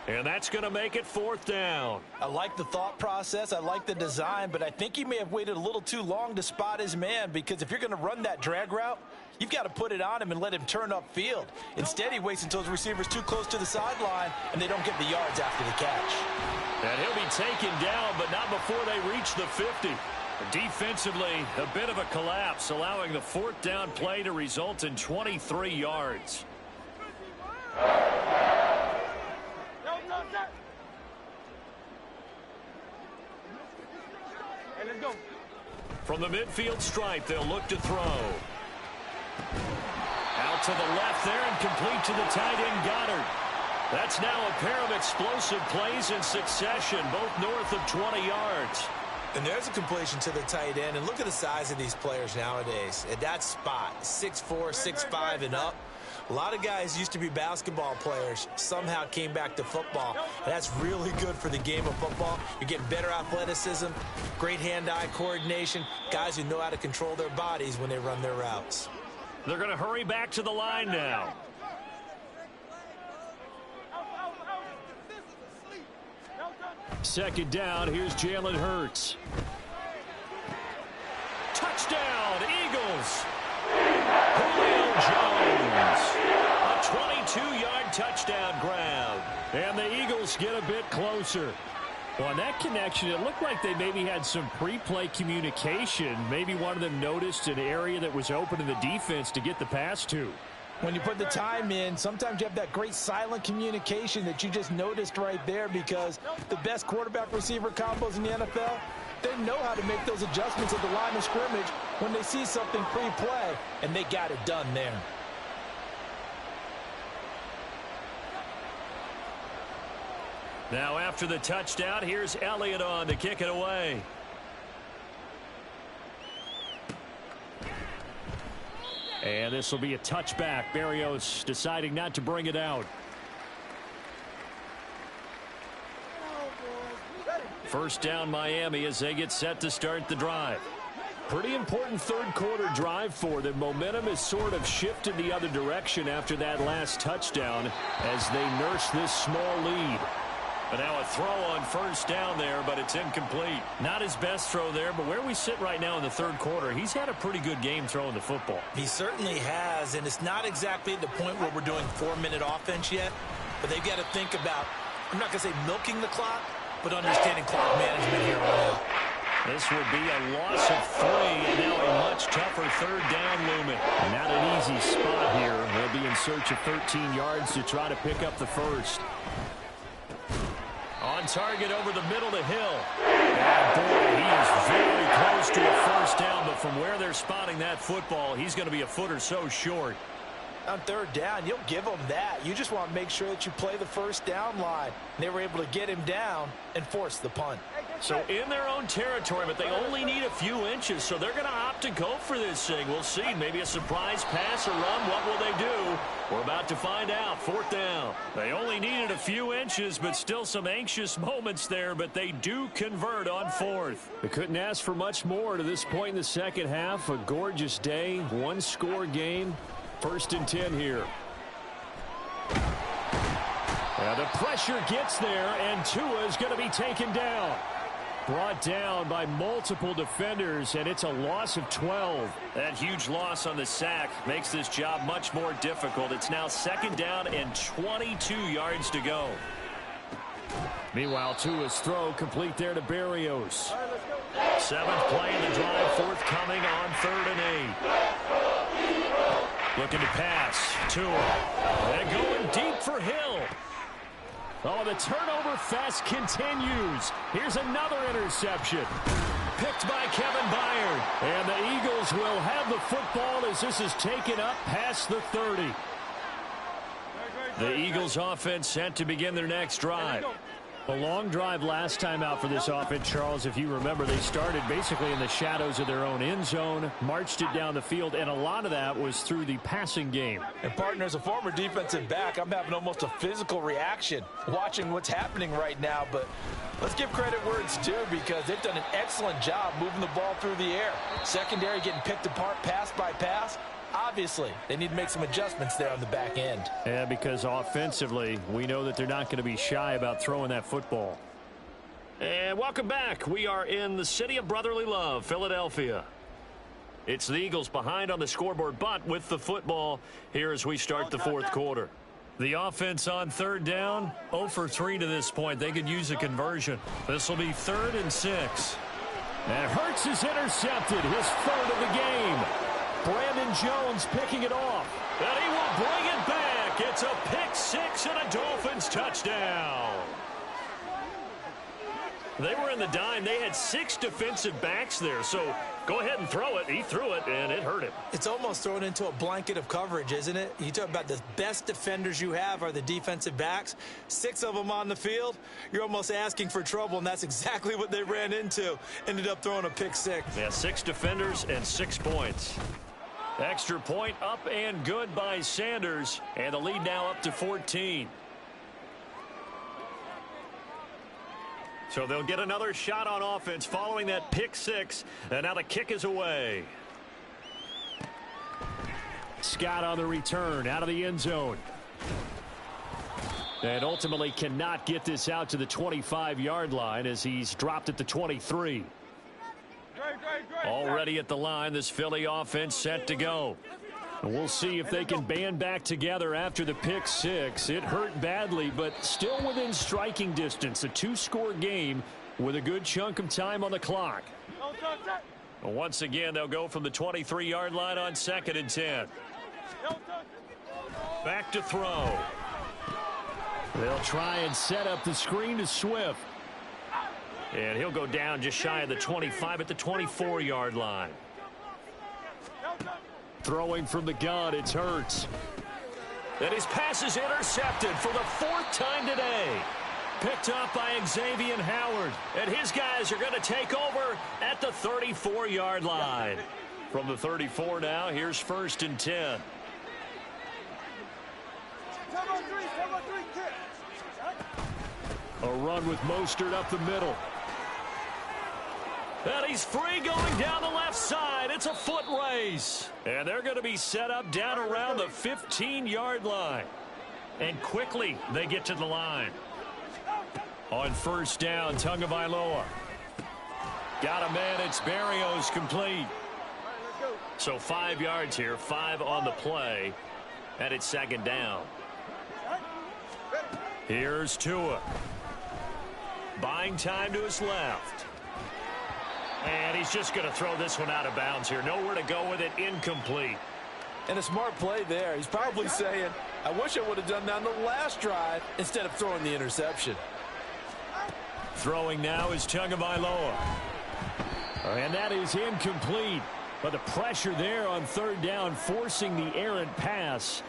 And that's going to make it 4th down. I like the thought process. I like the design, but I think he may have waited a little too long to spot his man, because if you're going to run that drag route, you've got to put it on him and let him turn upfield. Instead, he waits until his receiver's too close to the sideline, and they don't get the yards after the catch. And he'll be taken down, but not before they reach the 50. Defensively, a bit of a collapse, allowing the 4th down play to result in 23 yards. From the midfield stripe, they'll look to throw. Out to the left there and complete to the tight end, Goddard. That's now a pair of explosive plays in succession, both north of 20 yards. And there's a completion to the tight end. And look at the size of these players nowadays. At that spot, 6'4", 6'5", and up. A lot of guys used to be basketball players, somehow came back to football. And that's really good for the game of football. You're getting better athleticism, great hand-eye coordination, guys who know how to control their bodies when they run their routes. They're going to hurry back to the line now. Second down, here's Jalen Hurts. Touchdown, Eagles. Julio Jones. A 22-yard touchdown grab. And the Eagles get a bit closer. Well, on that connection, it looked like they maybe had some pre-play communication. Maybe one of them noticed an area that was open in the defense to get the pass to. When you put the time in, sometimes you have that great silent communication that you just noticed right there, because the best quarterback-receiver combos in the NFL, they know how to make those adjustments at the line of scrimmage when they see something pre-play, and they got it done there. Now after the touchdown, here's Elliott on to kick it away. And this will be a touchback. Berrios deciding not to bring it out. First down Miami as they get set to start the drive. Pretty important third quarter drive for them. Momentum has sort of shifted the other direction after that last touchdown as they nurse this small lead. But now a throw on first down there, but it's incomplete. Not his best throw there, but where we sit right now in the third quarter, he's had a pretty good game throwing the football. He certainly has, and it's not exactly at the point where we're doing 4-minute offense yet, but they've got to think about, I'm not going to say milking the clock, but understanding clock management here on out. This would be a loss of 3, and now a much tougher third down looming. Not an easy spot here. They'll be in search of 13 yards to try to pick up the first. On target over the middle to Hill. And boy, he is very close to a first down, but from where they're spotting that football, he's going to be a foot or so short. On third down, you'll give them that. You just want to make sure that you play the first down line. They were able to get him down and force the punt. So in their own territory, but they only need a few inches, so they're going to opt to go for this thing. We'll see. Maybe a surprise pass or run. What will they do? We're about to find out. Fourth down. They only needed a few inches, but still some anxious moments there, but they do convert on fourth. They couldn't ask for much more to this point in the second half. A gorgeous day, one-score game. 1st and 10 here. And the pressure gets there, and Tua is going to be taken down. Brought down by multiple defenders, and it's a loss of 12. That huge loss on the sack makes this job much more difficult. It's now 2nd down and 22 yards to go. Meanwhile, Tua's throw complete there to Berrios. 7th play in the drive, forthcoming on 3rd and 8. Looking to pass. Tua. And going deep for Hill. Oh, the turnover fest continues. Here's another interception. Picked by Kevin Byard. And the Eagles will have the football as this is taken up past the 30. The Eagles offense set to begin their next drive. A long drive last time out for this offense, Charles. If you remember, they started basically in the shadows of their own end zone, marched it down the field, and a lot of that was through the passing game. And, partner, as a former defensive back, I'm having almost a physical reaction watching what's happening right now. But let's give credit where it's due, because they've done an excellent job moving the ball through the air. Secondary getting picked apart pass by pass. Obviously, they need to make some adjustments there on the back end. Yeah, because offensively, we know that they're not going to be shy about throwing that football. And welcome back. We are in the city of brotherly love, Philadelphia. It's the Eagles behind on the scoreboard, but with the football here as we start the fourth quarter. The offense on third down, 0 for 3 to this point. They could use a conversion. This will be 3rd and 6. And Hurts is intercepted, his 3rd of the game. Brandon Jones picking it off. And he will bring it back. It's a pick 6 and a Dolphins touchdown. They were in the dime. They had 6 defensive backs there, so go ahead and throw it. He threw it, and it hurt him. It's almost thrown into a blanket of coverage, isn't it? You talk about the best defenders you have are the defensive backs. 6 of them on the field. You're almost asking for trouble, and that's exactly what they ran into. Ended up throwing a pick 6. Yeah, 6 defenders and 6 points. Extra point up and good by Sanders, and the lead now up to 14. So they'll get another shot on offense following that pick 6, and now the kick is away. Scott on the return out of the end zone. And ultimately cannot get this out to the 25-yard line as he's dropped at the 23. Already at the line, this Philly offense set to go. And we'll see if they can band back together after the pick 6. It hurt badly, but still within striking distance. A 2-score game with a good chunk of time on the clock. Once again, they'll go from the 23-yard line on 2nd and 10. Back to throw. They'll try and set up the screen to Swift. And he'll go down just shy of the 25 at the 24-yard line. Throwing from the gun, it's Hurts. And his pass is intercepted for the 4th time today. Picked up by Xavier Howard. And his guys are going to take over at the 34-yard line. From the 34 now, here's 1st and 10. A run with Mostert up the middle. And he's free going down the left side. It's a foot race. And they're going to be set up down around the 15-yard line. And quickly they get to the line. On 1st down, Tagovailoa. Got a man. It's Barrios complete. So 5 yards here, 5 on the play. And it's 2nd down. Here's Tua. Buying time to his left. And he's just going to throw this one out of bounds here. Nowhere to go with it. Incomplete. And a smart play there. He's probably saying, I wish I would have done that on the last drive instead of throwing the interception. Throwing now is Tagovailoa. And that is incomplete. But the pressure there on 3rd down, forcing the errant pass.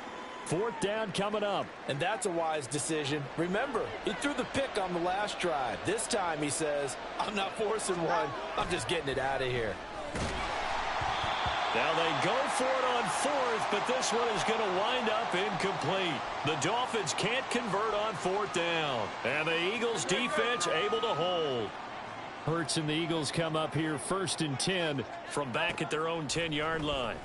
4th down coming up. And that's a wise decision. Remember, he threw the pick on the last drive. This time he says, I'm not forcing one. I'm just getting it out of here. Now they go for it on 4th, but this one is going to wind up incomplete. The Dolphins can't convert on 4th down. And the Eagles defense able to hold. Hurts and the Eagles come up here 1st and 10 from back at their own 10-yard line.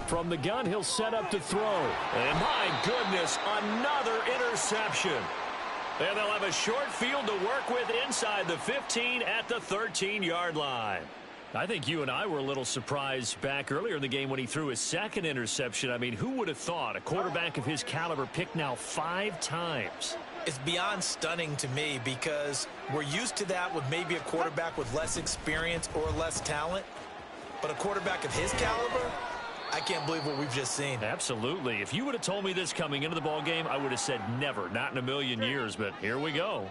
From the gun, he'll set up to throw. And my goodness, another interception. And they'll have a short field to work with inside the 15 at the 13-yard line. I think you and I were a little surprised back earlier in the game when he threw his 2nd interception. I mean, who would have thought a quarterback of his caliber picked now 5 times? It's beyond stunning to me because we're used to that with maybe a quarterback with less experience or less talent. But a quarterback of his caliber, I can't believe what we've just seen. Absolutely. If you would have told me this coming into the ball game, I would have said never, not in a million years. But here we go.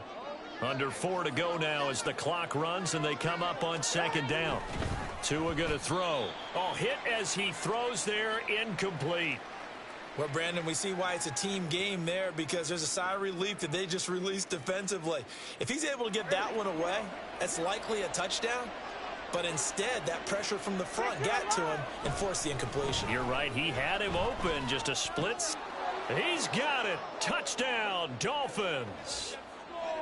Under 4 to go now as the clock runs and they come up on 2nd down. Tua going to throw. Oh, hit as he throws there, incomplete. Well, Brandon, we see why it's a team game there because there's a sigh of relief that they just released defensively. If he's able to get that one away, that's likely a touchdown. But instead, that pressure from the front got to him and forced the incompletion. You're right. He had him open. Just a split. He's got it. Touchdown, Dolphins.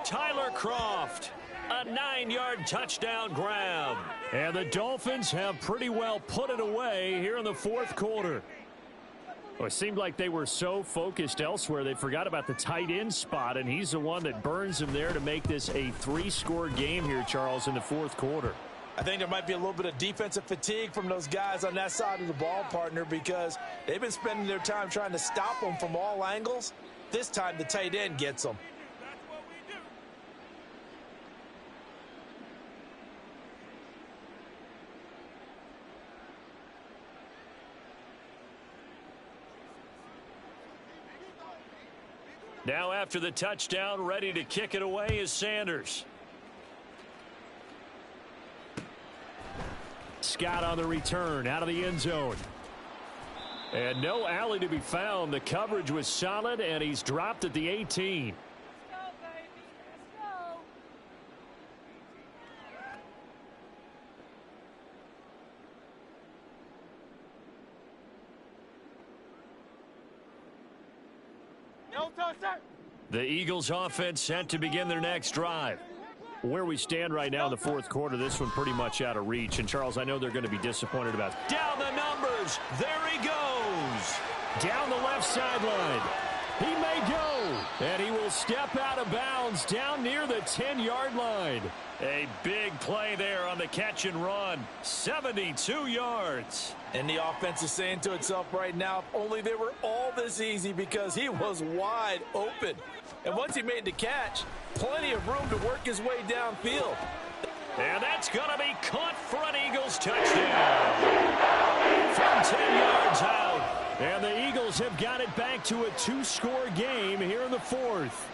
Tyler Kroft. A 9-yard touchdown grab. And the Dolphins have pretty well put it away here in the 4th quarter. Well, it seemed like they were so focused elsewhere they forgot about the tight end spot, and he's the one that burns him there to make this a 3-score game here, Charles, in the fourth quarter. I think there might be a little bit of defensive fatigue from those guys on that side of the ball, partner, because they've been spending their time trying to stop them from all angles. This time the tight end gets them. Now after the touchdown, ready to kick it away is Sanders. Scott on the return out of the end zone. And no alley to be found. The coverage was solid, and he's dropped at the 18. The Eagles offense set to begin their next drive. Where we stand right now in the fourth quarter, this one pretty much out of reach. And, Charles, I know they're going to be disappointed about it. Down the numbers. There he goes. Down the left sideline. He may go. And he will step out of bounds down near the 10-yard line. A big play there on the catch and run. 72 yards. And the offense is saying to itself right now, if only they were all this easy, because he was wide open. And once he made the catch, plenty of room to work his way downfield. And that's going to be caught for an Eagles touchdown. From 10 yards out. And the Eagles have got it back to a 2-score game here in the fourth.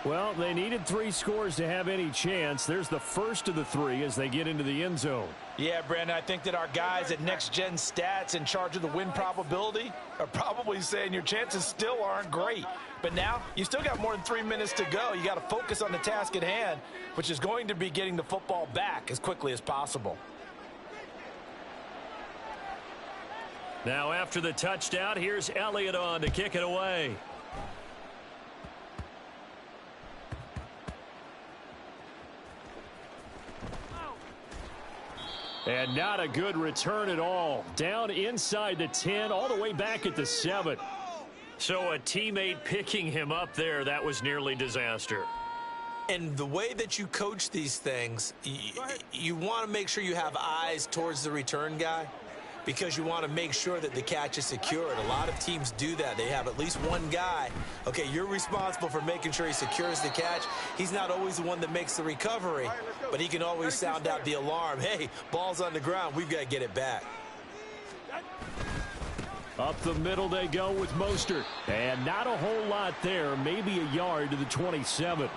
Well, they needed 3 scores to have any chance. There's the first of the 3 as they get into the end zone. Yeah, Brandon, I think that our guys at Next Gen Stats in charge of the win probability are probably saying your chances still aren't great. But now you still got more than 3 minutes to go. You got to focus on the task at hand, which is going to be getting the football back as quickly as possible. Now after the touchdown, here's Elliott on to kick it away. And not a good return at all. Down inside the 10, all the way back at the 7. So a teammate picking him up there, that was nearly disaster. And the way that you coach these things, you want to make sure you have eyes towards the return guy, because you want to make sure that the catch is secured. A lot of teams do that. They have at least one guy. Okay, you're responsible for making sure he secures the catch. He's not always the one that makes the recovery, but he can always sound out the alarm. Hey, ball's on the ground. We've got to get it back. Up the middle they go with Mostert. And not a whole lot there. Maybe a yard to the 27.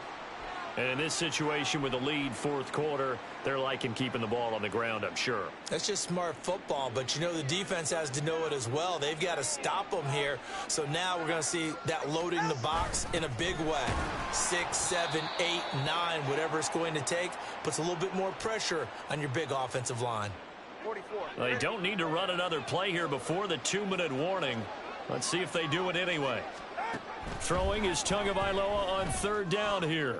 And in this situation with the lead fourth quarter, they're liking keeping the ball on the ground, I'm sure. That's just smart football, but you know the defense has to know it as well. They've got to stop them here. So now we're going to see that loading the box in a big way. 6, 7, 8, 9, whatever it's going to take, puts a little bit more pressure on your big offensive line. They don't need to run another play here before the 2-minute warning. Let's see if they do it anyway. Throwing is Tagovailoa on third down here.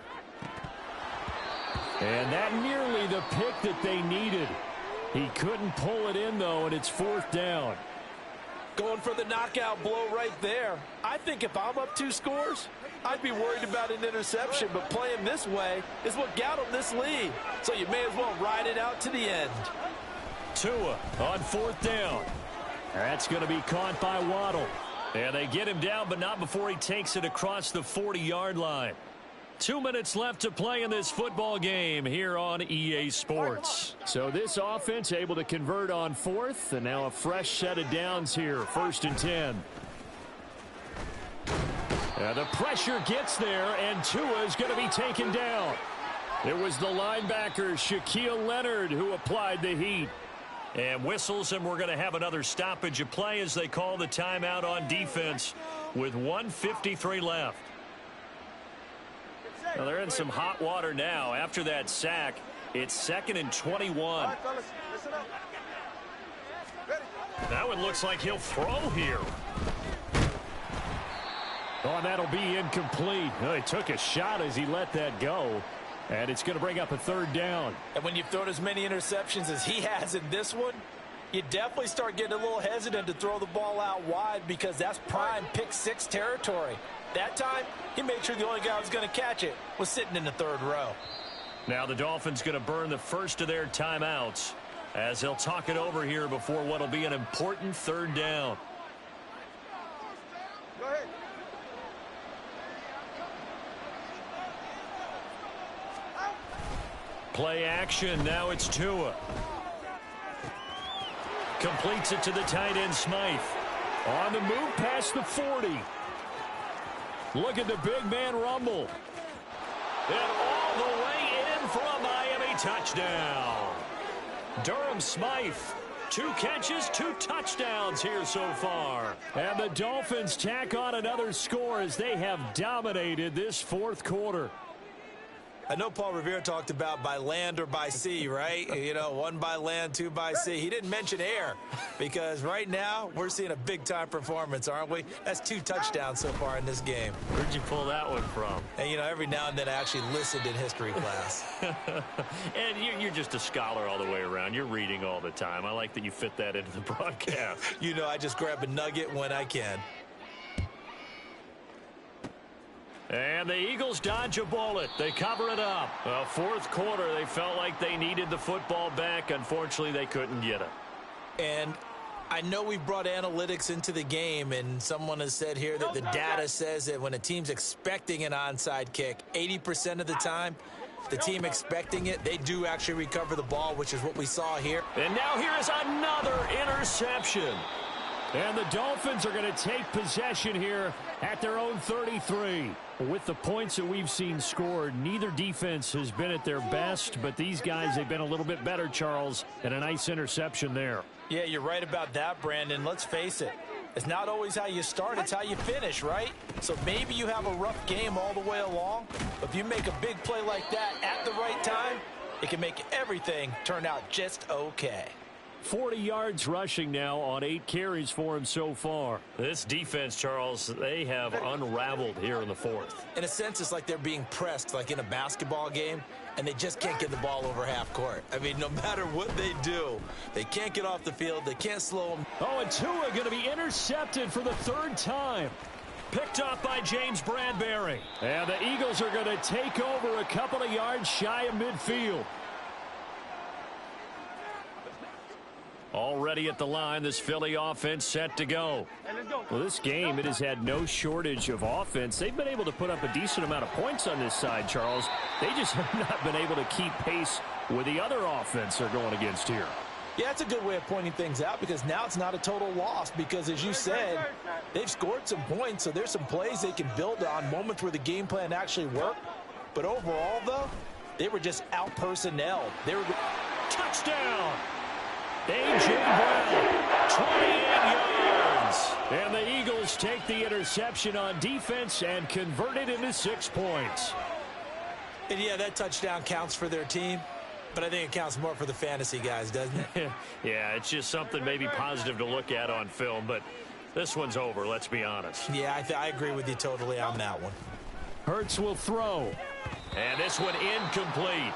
And that nearly the pick that they needed. He couldn't pull it in, though, and it's fourth down. Going for the knockout blow right there. I think if I'm up 2 scores, I'd be worried about an interception, but playing this way is what got them this lead. So you may as well ride it out to the end. Tua on fourth down. That's going to be caught by Waddle. And they get him down, but not before he takes it across the 40-yard line. 2 minutes left to play in this football game here on EA Sports. So this offense able to convert on fourth, and now a fresh set of downs here, 1st and 10. The pressure gets there, and Tua is going to be taken down. It was the linebacker, Shaquille Leonard, who applied the heat. And whistles, and we're going to have another stoppage of play as they call the timeout on defense with 1:53 left. Well, they're in some hot water now. After that sack, it's 2nd and 21. That one looks like he'll throw here. Oh, that'll be incomplete. He took a shot as he let that go. And it's going to bring up a third down. And when you've thrown as many interceptions as he has in this one, You definitely start getting a little hesitant to throw the ball out wide because that's prime pick-6 territory. That time, he made sure the only guy who was going to catch it was sitting in the third row. Now the Dolphins going to burn the first of their timeouts as they'll talk it over here before what will be an important third down. Go ahead. Play action. Now it's Tua. Completes it to the tight end, Smythe. On the move past the 40. Look at the big man rumble. And all the way in for a Miami touchdown. Durham Smythe. 2 catches, 2 touchdowns here so far. And the Dolphins tack on another score as they have dominated this fourth quarter. I know Paul Revere talked about by land or by sea, right? You know, 1 by land, 2 by sea. He didn't mention air because right now we're seeing a big-time performance, aren't we? That's 2 touchdowns so far in this game. Where'd you pull that one from? And, you know, every now and then I actually listened in history class. And you're just a scholar all the way around. You're reading all the time. I like that you fit that into the broadcast. You know, I just grab a nugget when I can. And the Eagles dodge a bullet. They cover it up. Fourth quarter, they felt like they needed the football back. Unfortunately, they couldn't get it. And I know we've brought analytics into the game, and someone has said here that the data says that when a team's expecting an onside kick, 80% of the time, the team expecting it, they do actually recover the ball, which is what we saw here. And now here is another interception. And the Dolphins are going to take possession here at their own 33. With the points that we've seen scored, neither defense has been at their best, but these guys, they've been a little bit better, Charles, and a nice interception there. Yeah, you're right about that, Brandon. Let's face it. It's not always how you start, it's how you finish, right? So maybe you have a rough game all the way along, but if you make a big play like that at the right time, it can make everything turn out just okay. 40 yards rushing now on 8 carries for him so far. This defense, Charles, they have unraveled here in the fourth. In a sense, it's like they're being pressed like in a basketball game, and they just can't get the ball over half court. I mean, no matter what they do, they can't get off the field. They can't slow them. Oh, and Tua going to be intercepted for the 3rd time. Picked up by James Bradbury. And the Eagles are going to take over a couple of yards shy of midfield. Already at the line, this Philly offense set to go. Well, this game, it has had no shortage of offense. They've been able to put up a decent amount of points on this side, Charles. They just have not been able to keep pace with the other offense they're going against here. Yeah, that's a good way of pointing things out because now it's not a total loss because, as you said, they've scored some points, so there's some plays they can build on, moments where the game plan actually worked. But overall, though, they were just out-personnelled. They were... Touchdown! A.J. Brown, 28 yards. And the Eagles take the interception on defense and convert it into 6 points. And, yeah, that touchdown counts for their team, but I think it counts more for the fantasy guys, doesn't it? Yeah, it's just something maybe positive to look at on film, but this one's over, let's be honest. Yeah, I agree with you totally on that one. Hurts will throw. And this one incomplete.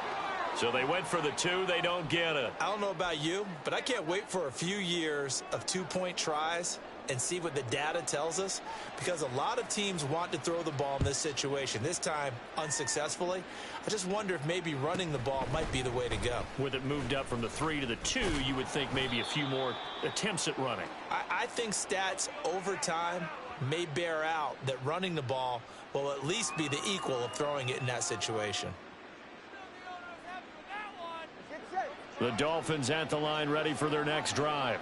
So they went for the 2, they don't get it. I don't know about you, but I can't wait for a few years of 2-point tries and see what the data tells us, because a lot of teams want to throw the ball in this situation, this time unsuccessfully. I just wonder if maybe running the ball might be the way to go. With it moved up from the 3 to the 2, you would think maybe a few more attempts at running. I think stats over time may bear out that running the ball will at least be the equal of throwing it in that situation. The Dolphins at the line ready for their next drive.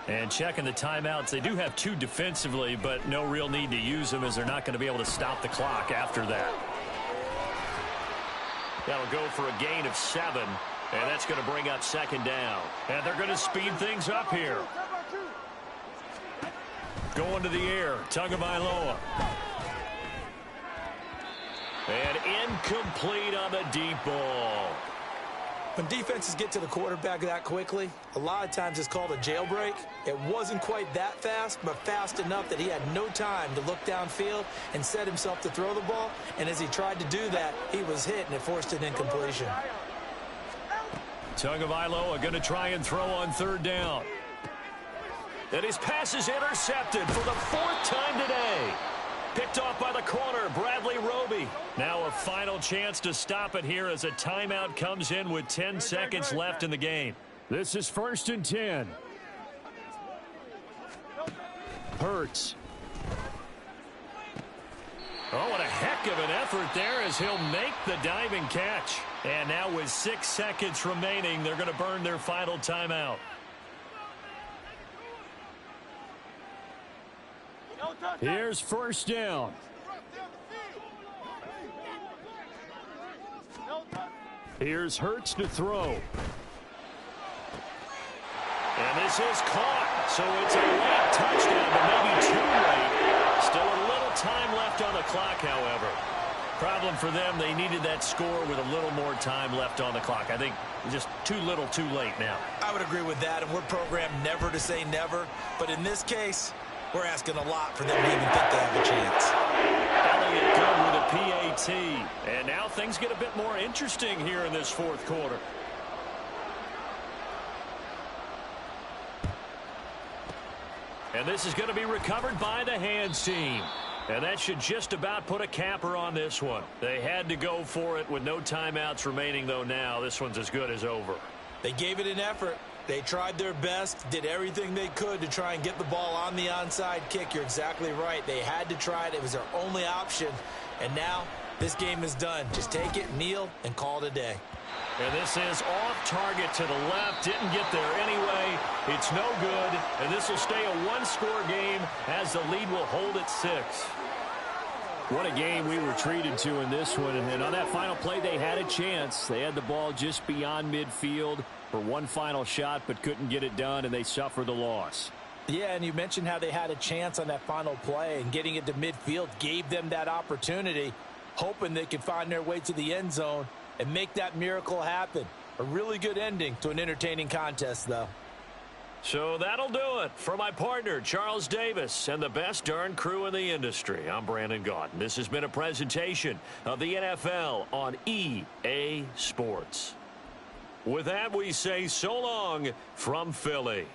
And checking the timeouts, they do have 2 defensively, but no real need to use them as they're not going to be able to stop the clock after that. That'll go for a gain of 7, and that's going to bring up 2nd down. And they're going to speed things up here. Going to the air, Tagovailoa. And incomplete on the deep ball. When defenses get to the quarterback that quickly, a lot of times it's called a jailbreak. It wasn't quite that fast, but fast enough that he had no time to look downfield and set himself to throw the ball. And as he tried to do that, he was hit, and it forced an incompletion. Tagovailoa going to try and throw on 3rd down. And his pass is intercepted for the 4th time today. Picked off by the corner, Bradley Roby. Now a final chance to stop it here as a timeout comes in with 10 seconds left in the game. This is 1st and 10. Hurts. Oh, what a heck of an effort there as he'll make the diving catch. And now with 6 seconds remaining, they're going to burn their final timeout. Here's 1st down. Here's Hurts to throw. And this is caught. So it's a late touchdown, but maybe too late. Still a little time left on the clock, however. Problem for them, they needed that score with a little more time left on the clock. I think just too little too late now. I would agree with that, and we're programmed never to say never. But in this case, we're asking a lot for them to even think they have a chance. Elliott good with a PAT. And now things get a bit more interesting here in this 4th quarter. And this is going to be recovered by the hands team. And that should just about put a capper on this one. They had to go for it with no timeouts remaining, though now. This one's as good as over. They gave it an effort. They tried their best, did everything they could to try and get the ball on the onside kick. You're exactly right. They had to try it. It was their only option. And now this game is done. Just take it, kneel, and call it a day. And this is off target to the left. Didn't get there anyway. It's no good. And this will stay a 1-score game as the lead will hold at 6. What a game we were treated to in this one. And on that final play, they had a chance. They had the ball just beyond midfield for one final shot, but couldn't get it done, and they suffer the loss. Yeah, and you mentioned how they had a chance on that final play, and getting it to midfield gave them that opportunity, hoping they could find their way to the end zone and make that miracle happen. A really good ending to an entertaining contest, though. So that'll do it for my partner, Charles Davis, and the best darn crew in the industry. I'm Brandon Gaudin. This has been a presentation of the NFL on EA Sports. With that, we say so long from Philly.